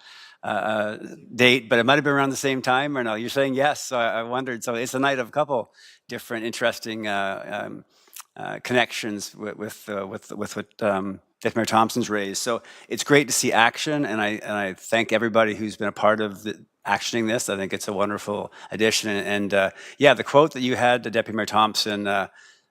date, but it might have been around the same time, or no? You're saying yes, so I wondered. So it's a night of a couple different interesting connections with what Deputy Mayor Thompson's raised. So it's great to see action, and I thank everybody who's been a part of actioning this. I think it's a wonderful addition. And yeah, the quote that you had to Deputy Mayor Thompson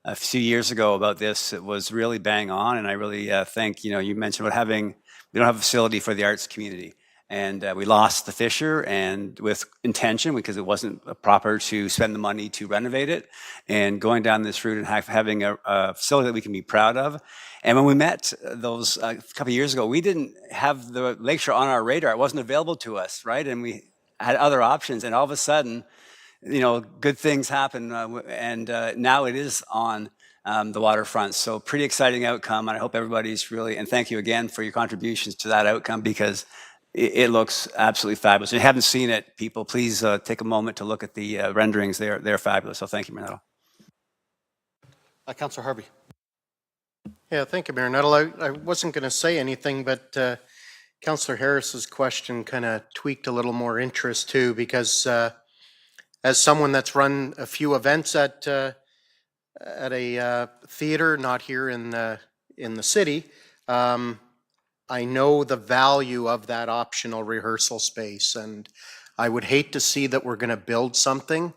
a few years ago about this, it was really bang on, and I really think, you mentioned about we don't have a facility for the arts community. And we lost the Fisher, and with intention, because it wasn't proper to spend the money to renovate it, and going down this route and having a facility that we can be proud of. And when we met those a couple of years ago, we didn't have the lakeshore on our radar. It wasn't available to us, right? And we had other options, and all of a sudden, good things happen, and now it is on the waterfront. So pretty exciting outcome, and I hope everybody's really, and thank you again for your contributions to that outcome, because it looks absolutely fabulous. If you haven't seen it, people, please take a moment to look at the renderings. They're fabulous. So thank you, Mayor Nuttall. Councillor Harvey. Yeah, thank you, Mayor Nuttall. I wasn't going to say anything, but Councillor Harris's question kind of tweaked a little more interest too, because as someone that's run a few events at a theater, not here in the city, I know the value of that optional rehearsal space, and I would hate to see that we're going to build something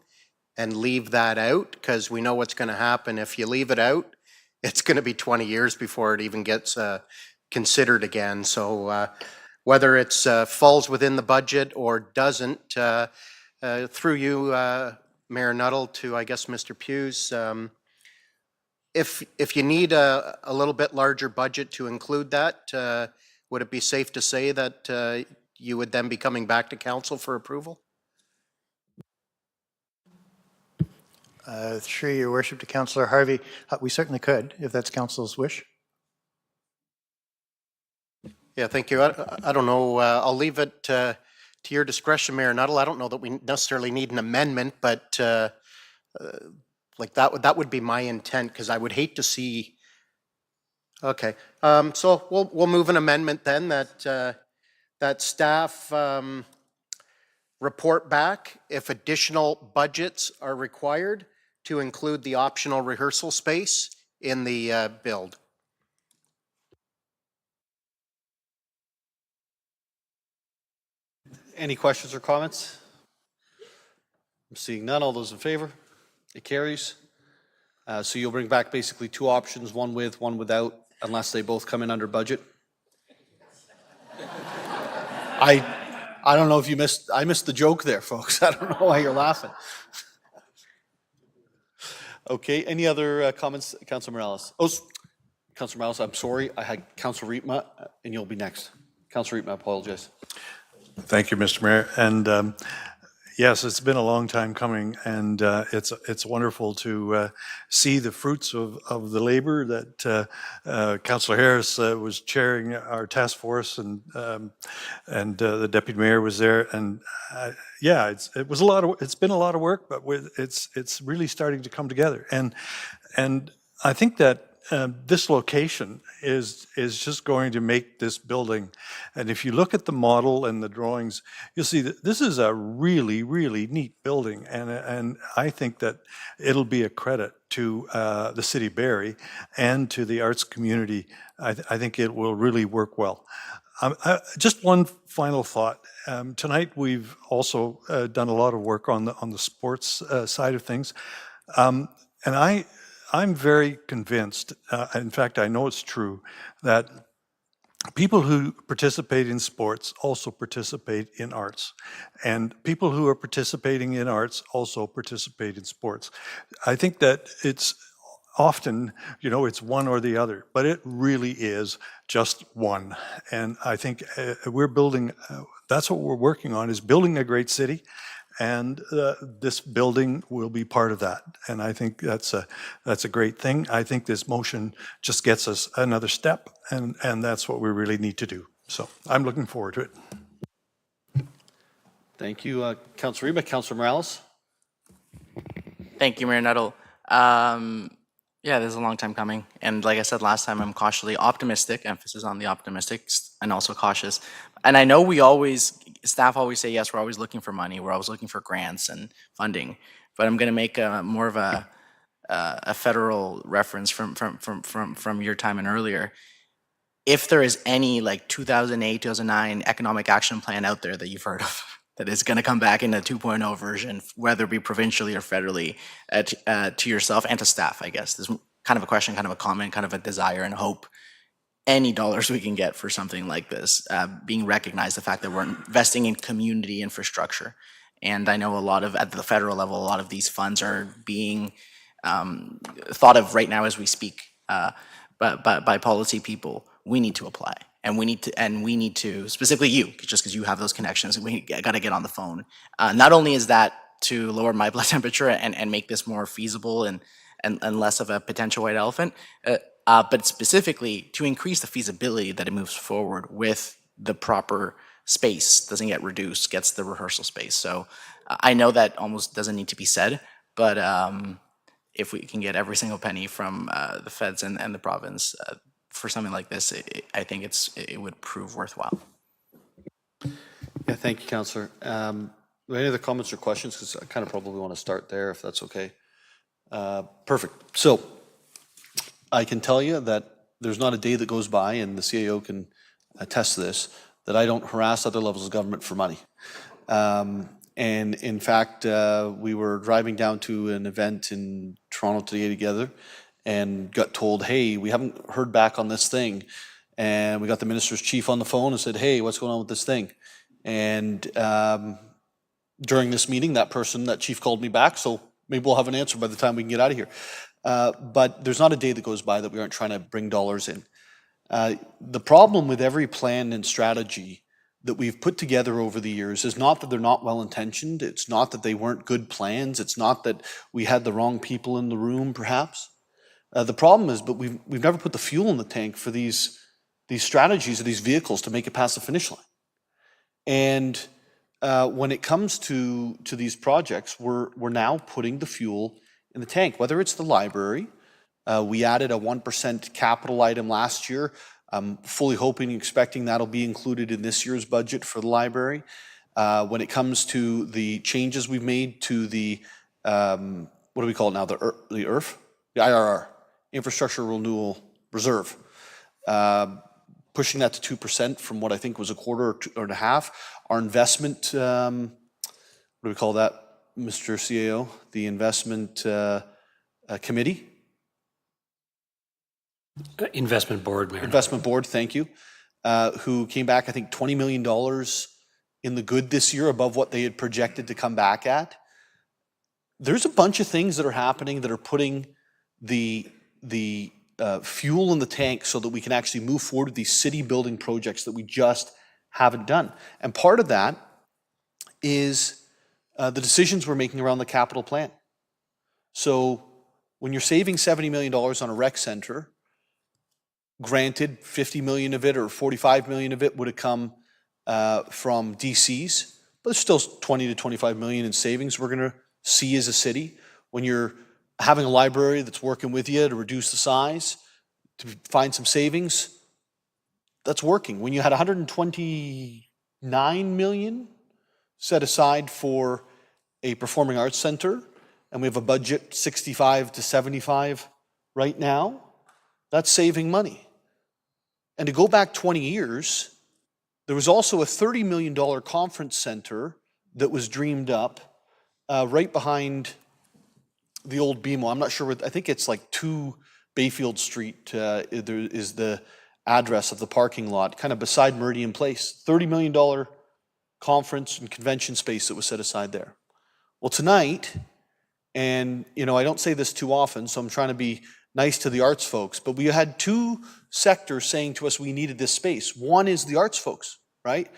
and leave that out, because we know what's going to happen. If you leave it out, it's going to be 20 years before it even gets considered again. So whether it's falls within the budget or doesn't, through you, Mayor Nuttall, to I guess Mr. Hughes, if you need a little bit larger budget to include that, would it be safe to say that you would then be coming back to council for approval? Through your worship to Councillor Harvey, we certainly could, if that's council's wish. Yeah, thank you. I don't know, I'll leave it to your discretion, Mayor Nuttall. I don't know that we necessarily need an amendment, but like that would be my intent, because I would hate to see. Okay, so we'll move an amendment then that staff report back if additional budgets are required to include the optional rehearsal space in the build. Any questions or comments? I'm seeing none. All those in favor? It carries. So you'll bring back basically two options, one with, one without, unless they both come in under budget? I don't know if you missed, I missed the joke there, folks. I don't know why you're laughing. Okay, any other comments, Councilor Morales? Oh, Councilor Morales, I'm sorry. I had Councilor Riepma, and you'll be next. Councilor Riepma, I apologize. Thank you, Mr. Mayor. And yes, it's been a long time coming, and it's wonderful to see the fruits of the labor that Councillor Harris was chairing our task force, and the deputy mayor was there. And yeah, it's been a lot of work, but it's really starting to come together. And I think that this location is just going to make this building. And if you look at the model and the drawings, you'll see that this is a really, really neat building. And I think that it'll be a credit to the City of Barrie and to the arts community. I think it will really work well. Just one final thought. Tonight we've also done a lot of work on the sports side of things. And I'm very convinced, in fact, I know it's true, that people who participate in sports also participate in arts. And people who are participating in arts also participate in sports. I think that it's often, it's one or the other, but it really is just one. And I think we're building, that's what we're working on, is building a great city. And this building will be part of that. And I think that's a great thing. I think this motion just gets us another step, and that's what we really need to do. So I'm looking forward to it. Thank you, Councilor Riepma. Councilor Morales? Thank you, Mayor Nuttall. Yeah, this is a long time coming. And like I said last time, I'm cautiously optimistic, emphasis on the optimistic, and also cautious. And I know staff always say, yes, we're always looking for money. We're always looking for grants and funding. But I'm going to make more of a federal reference from your time and earlier. If there is any 2008, 2009 economic action plan out there that you've heard of, that is going to come back in a 2.0 version, whether it be provincially or federally, to yourself and to staff, I guess. This is kind of a question, kind of a comment, kind of a desire and hope. Any dollars we can get for something like this, being recognized, the fact that we're investing in community infrastructure. And I know at the federal level, a lot of these funds are being thought of right now as we speak, but by policy people. We need to apply. And we need to, specifically you, just because you have those connections, we got to get on the phone. Not only is that to lower my blood temperature and make this more feasible and less of a potential white elephant, but specifically to increase the feasibility that it moves forward with the proper space, doesn't get reduced, gets the rehearsal space. So I know that almost doesn't need to be said, but if we can get every single penny from the feds and the province, for something like this, I think it would prove worthwhile. Yeah, thank you, Councillor. Any other comments or questions? Because I kind of probably want to start there, if that's okay. Perfect. So I can tell you that there's not a day that goes by, and the CAO can attest to this, that I don't harass other levels of government for money. And in fact, we were driving down to an event in Toronto today together, and got told, hey, we haven't heard back on this thing. And we got the minister's chief on the phone and said, hey, what's going on with this thing? And during this meeting, that chief called me back, so maybe we'll have an answer by the time we can get out of here. But there's not a day that goes by that we aren't trying to bring dollars in. The problem with every plan and strategy that we've put together over the years is not that they're not well-intentioned. It's not that they weren't good plans. It's not that we had the wrong people in the room, perhaps. The problem is, but we've never put the fuel in the tank for these strategies or these vehicles to make it past the finish line. And when it comes to these projects, we're now putting the fuel in the tank, whether it's the library. We added a 1% capital item last year. I'm fully hoping and expecting that'll be included in this year's budget for the library. When it comes to the changes we've made to the, what do we call it now, the IRF? The IRR, Infrastructure Renewal Reserve. Pushing that to 2% from what I think was a quarter or a half. Our investment, what do we call that, Mr. CAO? The investment committee? Investment board, Mayor. Investment board, thank you, who came back, I think, $20 million in the good this year above what they had projected to come back at. There's a bunch of things that are happening that are putting the fuel in the tank so that we can actually move forward with these city building projects that we just haven't done. And part of that is the decisions we're making around the capital plan. So when you're saving $70 million on a rec center, granted, 50 million of it or 45 million of it would have come from DCs, but there's still 20 to 25 million in savings we're going to see as a city. When you're having a library that's working with you to reduce the size, to find some savings, that's working. When you had 129 million set aside for a performing arts center, and we have a budget 65 to 75 right now, that's saving money. And to go back 20 years, there was also a $30 million conference center that was dreamed up right behind the old BMO. I'm not sure, I think it's like 2 Bayfield Street there is the address of the parking lot, kind of beside Meridian Place. $30 million conference and convention space that was set aside there. Well, tonight, and I don't say this too often, so I'm trying to be nice to the arts folks, but we had 2 sectors saying to us we needed this space. One is the arts folks, right?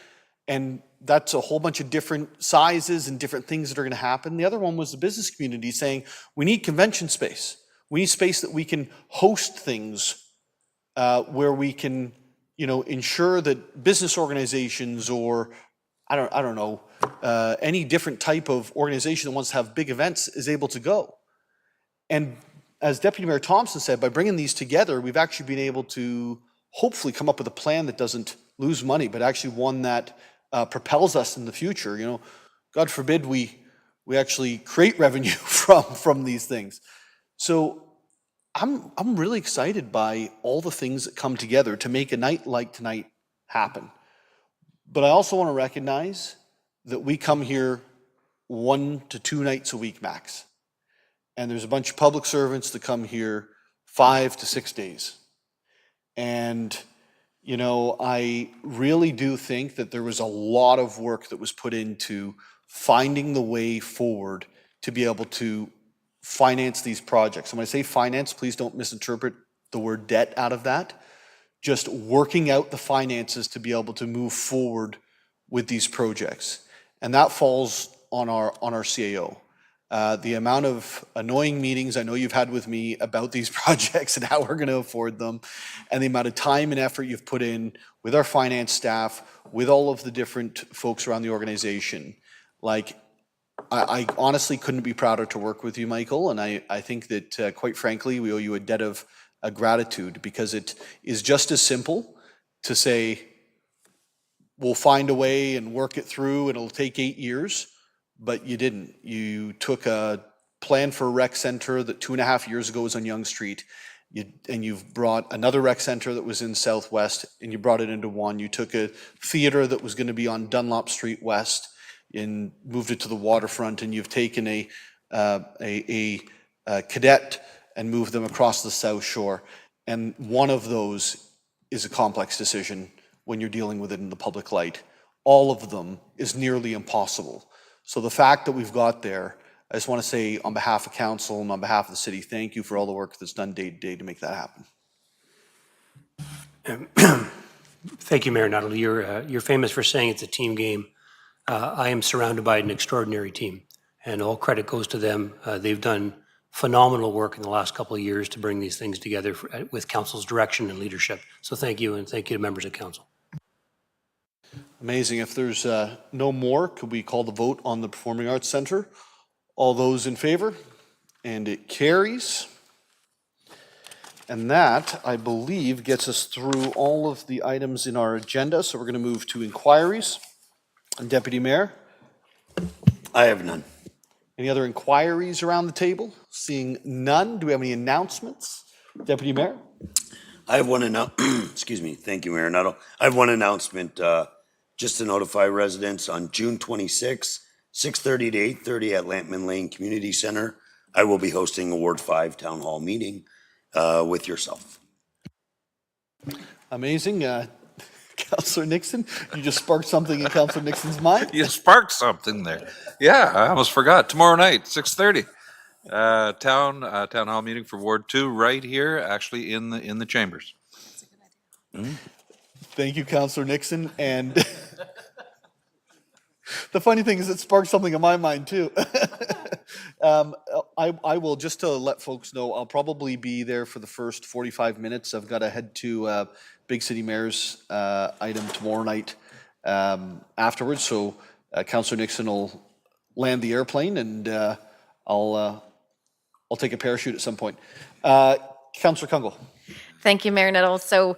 And that's a whole bunch of different sizes and different things that are going to happen. The other one was the business community saying we need convention space. We need space that we can host things where we can, ensure that business organizations or I don't know, any different type of organization that wants to have big events is able to go. And as Deputy Mayor Thompson said, by bringing these together, we've actually been able to hopefully come up with a plan that doesn't lose money, but actually one that propels us in the future. God forbid we actually create revenue from these things. So I'm really excited by all the things that come together to make a night like tonight happen. But I also want to recognize that we come here 1 to 2 nights a week max. And there's a bunch of public servants that come here 5 to 6 days. And, I really do think that there was a lot of work that was put into finding the way forward to be able to finance these projects. And when I say finance, please don't misinterpret the word debt out of that. Just working out the finances to be able to move forward with these projects. And that falls on our CAO. The amount of annoying meetings I know you've had with me about these projects and how we're going to afford them, and the amount of time and effort you've put in with our finance staff, with all of the different folks around the organization. I honestly couldn't be prouder to work with you, Michael, and I think that, quite frankly, we owe you a debt of gratitude, because it is just as simple to say, we'll find a way and work it through, and it'll take 8 years, but you didn't. You took a plan for a rec center that 2.5 years ago was on Yonge Street, and you've brought another rec center that was in Southwest, and you brought it into one. You took a theater that was going to be on Dunlop Street West and moved it to the waterfront, and you've taken a cadet and move them across the South Shore. And one of those is a complex decision when you're dealing with it in the public light. All of them is nearly impossible. So the fact that we've got there, I just want to say on behalf of council and on behalf of the city, thank you for all the work that's done day to day to make that happen. Thank you, Mayor Nuttall. You're famous for saying it's a team game. I am surrounded by an extraordinary team, and all credit goes to them. They've done phenomenal work in the last couple of years to bring these things together with council's direction and leadership. So thank you, and thank you to members of council. Amazing. If there's no more, could we call the vote on the Performing Arts Center? All those in favor? And it carries. And that, I believe, gets us through all of the items in our agenda. So we're going to move to inquiries. And Deputy Mayor, I have none. any other inquiries around the table? Seeing none, do we have any announcements? Deputy Mayor? I have one excuse me, thank you, Mayor Nuttall. I have one announcement, just to notify residents on June 26th, 6:30 to 8:30 at Lampman Lane Community Center. I will be hosting a Ward 5 Town Hall meeting with yourself. Amazing. Councillor Nixon, you just sparked something in Councillor Nixon's mind. You sparked something there. Yeah, I almost forgot. Tomorrow night, 6:30, town hall meeting for Ward 2, right here, actually in the chambers. Thank you, Councillor Nixon. And the funny thing is, it sparked something in my mind too. I will, just to let folks know, I'll probably be there for the first 45 minutes. I've got to head to Big City Mayor's item tomorrow night afterwards. So Councillor Nixon will land the airplane, and I'll take a parachute at some point. Councillor Kungl. Thank you, Mayor Nuttall. So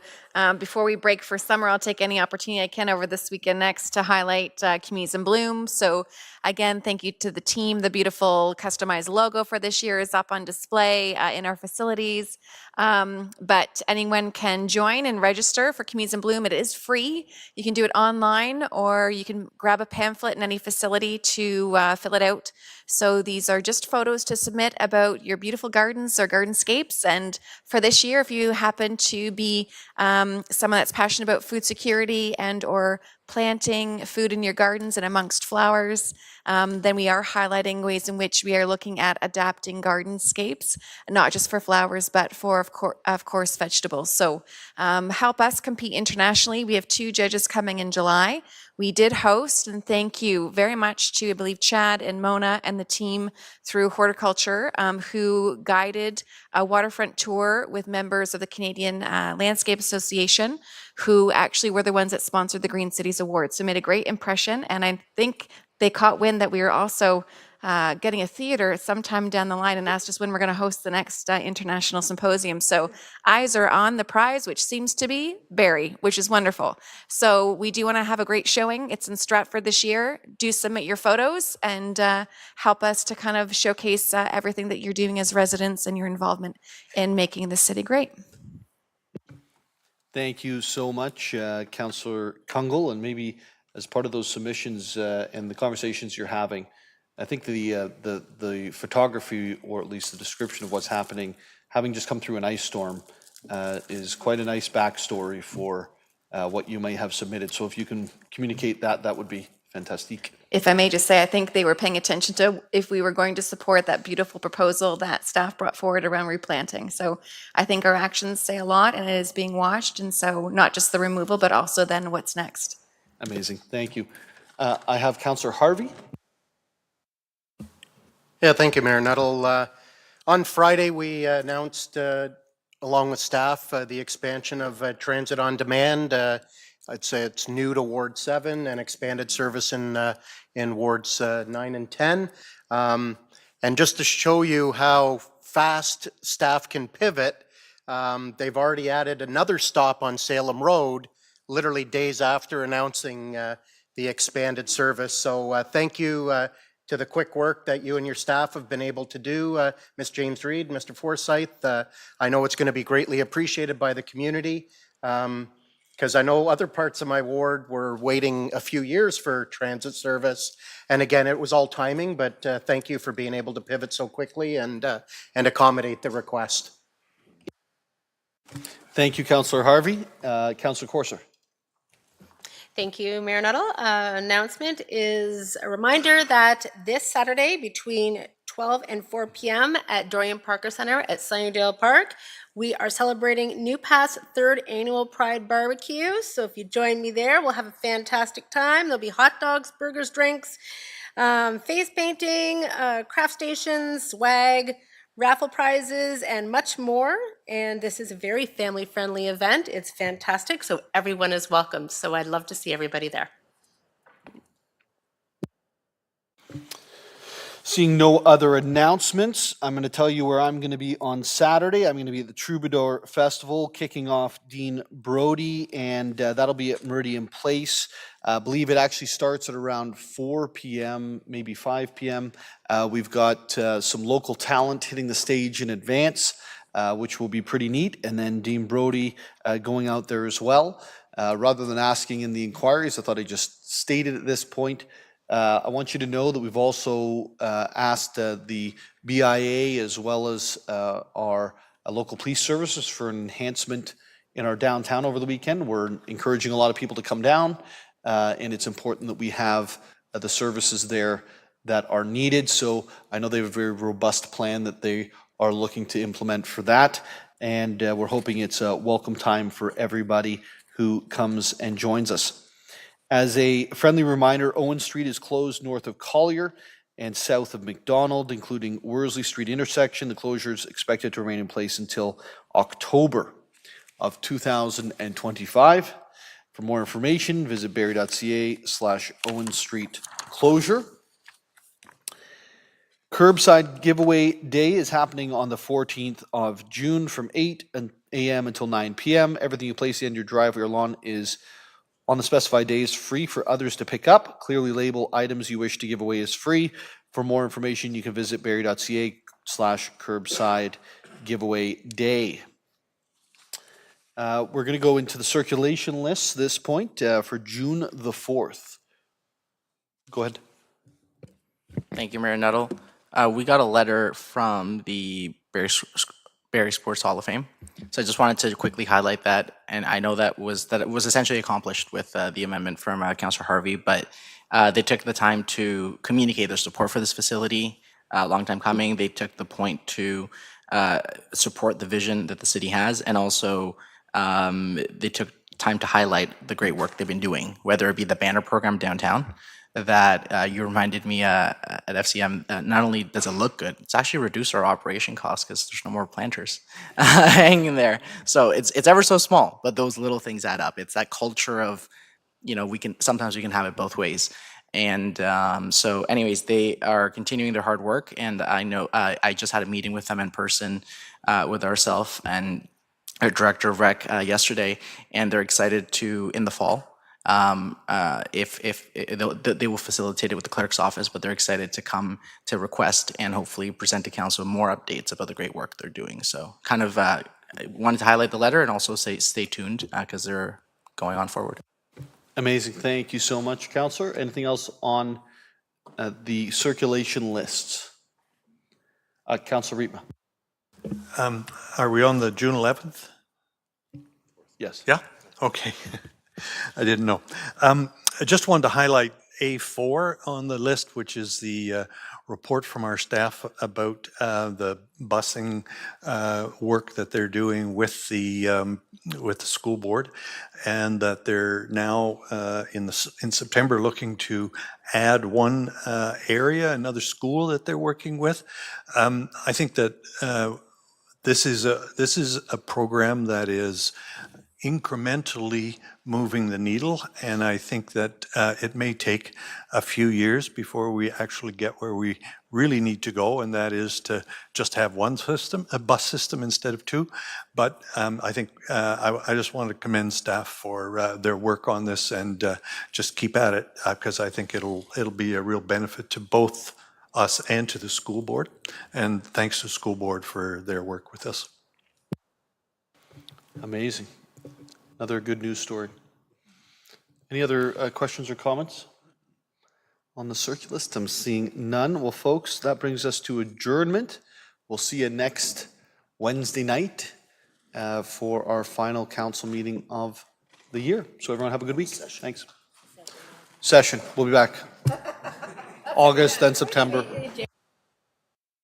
before we break for summer, I'll take any opportunity I can over this weekend next to highlight Communities in Bloom. So again, thank you to the team. The beautiful customized logo for this year is up on display in our facilities. But anyone can join and register for Communities in Bloom. It is free. You can do it online, or you can grab a pamphlet in any facility to fill it out. So these are just photos to submit about your beautiful gardens or gardenscapes. And for this year, if you happen to be someone that's passionate about food security and or planting food in your gardens and amongst flowers, then we are highlighting ways in which we are looking at adapting gardenscapes, not just for flowers, but for, of course, vegetables. So help us compete internationally. We have 2 judges coming in July. We did host, and thank you very much to, I believe, Chad and Mona and the team through horticulture, who guided a waterfront tour with members of the Canadian Landscape Association, who actually were the ones that sponsored the Green Cities Award. So made a great impression, and I think they caught wind that we were also getting a theater sometime down the line and asked us when we're going to host the next international symposium. So eyes are on the prize, which seems to be Barrie, which is wonderful. So we do want to have a great showing. It's in Stratford this year. Do submit your photos and help us to kind of showcase everything that you're doing as residents and your involvement in making the city great. Thank you so much, Councillor Kungl. And maybe as part of those submissions and the conversations you're having, I think the photography, or at least the description of what's happening, having just come through an ice storm, is quite a nice backstory for what you may have submitted. So if you can communicate that, that would be fantastic. If I may just say, I think they were paying attention to if we were going to support that beautiful proposal that staff brought forward around replanting. So I think our actions say a lot, and it is being watched. And so not just the removal, but also then what's next. Amazing. Thank you. I have Councillor Harvey. Yeah, thank you, Mayor Nuttall. On Friday, we announced, along with staff, the expansion of Transit on Demand. I'd say it's new to Ward 7 and expanded service in Wards 9 and 10. And just to show you how fast staff can pivot, they've already added another stop on Salem Road, literally days after announcing the expanded service. So thank you to the quick work that you and your staff have been able to do, Ms. James Reed, Mr. Forsyth. I know it's going to be greatly appreciated by the community, because I know other parts of my ward were waiting a few years for transit service. And again, it was all timing, but thank you for being able to pivot so quickly and accommodate the request. Thank you, Councillor Harvey. Councillor Corser. Thank you, Mayor Nuttall. Announcement is a reminder that this Saturday between 12 and 4 p.m. at Dorian Parker Center at Sunnydale Park. We are celebrating New Path's 3rd annual Pride Barbecue. So if you join me there, we'll have a fantastic time. There'll be hot dogs, burgers, drinks, face painting, craft stations, swag, raffle prizes, and much more. And this is a very family-friendly event. It's fantastic, so everyone is welcome. So I'd love to see everybody there. Seeing no other announcements, I'm going to tell you where I'm going to be on Saturday. I'm going to be at the Troubadour Festival, kicking off Dean Brody, and that'll be at Meridian Place. I believe it actually starts at around 4 p.m., maybe 5 p.m. We've got some local talent hitting the stage in advance, which will be pretty neat, and then Dean Brody going out there as well. Rather than asking in the inquiries, I thought I'd just state it at this point. I want you to know that we've also asked the BIA as well as our local police services for an enhancement in our downtown over the weekend. We're encouraging a lot of people to come down, and it's important that we have the services there that are needed. So I know they have a very robust plan that they are looking to implement for that, and we're hoping it's a welcome time for everybody who comes and joins us. As a friendly reminder, Owen Street is closed north of Collier and south of McDonald, including Worsley Street intersection. The closure is expected to remain in place until October of 2025. For more information, visit barrie.ca/Owen Street closure. Curbside giveaway day is happening on the 14th of June from 8 a.m. until 9 p.m. Everything you place in your driveway or lawn is on the specified days free for others to pick up. Clearly label items you wish to give away as free. For more information, you can visit barrie.ca/curbside giveaway day. We're going to go into the circulation list this point for June the 4th. Go ahead. Thank you, Mayor Nuttall. We got a letter from the Barrie Sports Hall of Fame. So I just wanted to quickly highlight that, and I know that it was essentially accomplished with the amendment from Councillor Harvey, but they took the time to communicate their support for this facility. Long time coming. They took the point to support the vision that the city has, and also they took time to highlight the great work they've been doing, whether it be the banner program downtown that you reminded me at FCM. Not only does it look good, it's actually reduced our operation costs because there's no more planters hanging there. So it's ever so small, but those little things add up. It's that culture of, sometimes we can have it both ways. And so anyways, they are continuing their hard work, and I know I just had a meeting with them in person with ourselves and our director of rec yesterday, and they're excited to, in the fall, if they will facilitate it with the clerk's office, but they're excited to come to request and hopefully present to council more updates about the great work they're doing. So kind of I wanted to highlight the letter and also say stay tuned because they're going on forward. Amazing. Thank you so much, Councillor. Anything else on the circulation lists? Councillor Riepma. Are we on the June 11th? Yes. Yeah? Okay. I didn't know. I just wanted to highlight A4 on the list, which is the report from our staff about the busing work that they're doing with the school board, and that they're now in September looking to add one area, another school that they're working with. I think that this is a program that is incrementally moving the needle, and I think that it may take a few years before we actually get where we really need to go, and that is to just have one system, a bus system instead of two. But I think I just want to commend staff for their work on this, and just keep at it, because I think it'll be a real benefit to both us and to the school board. And thanks to the school board for their work with us. Amazing. Another good news story. Any other questions or comments on the circulist? I'm seeing none. Well, folks, that brings us to adjournment. We'll see you next Wednesday night for our final council meeting of the year. So everyone have a good week. Thanks. Session. We'll be back. August, then September.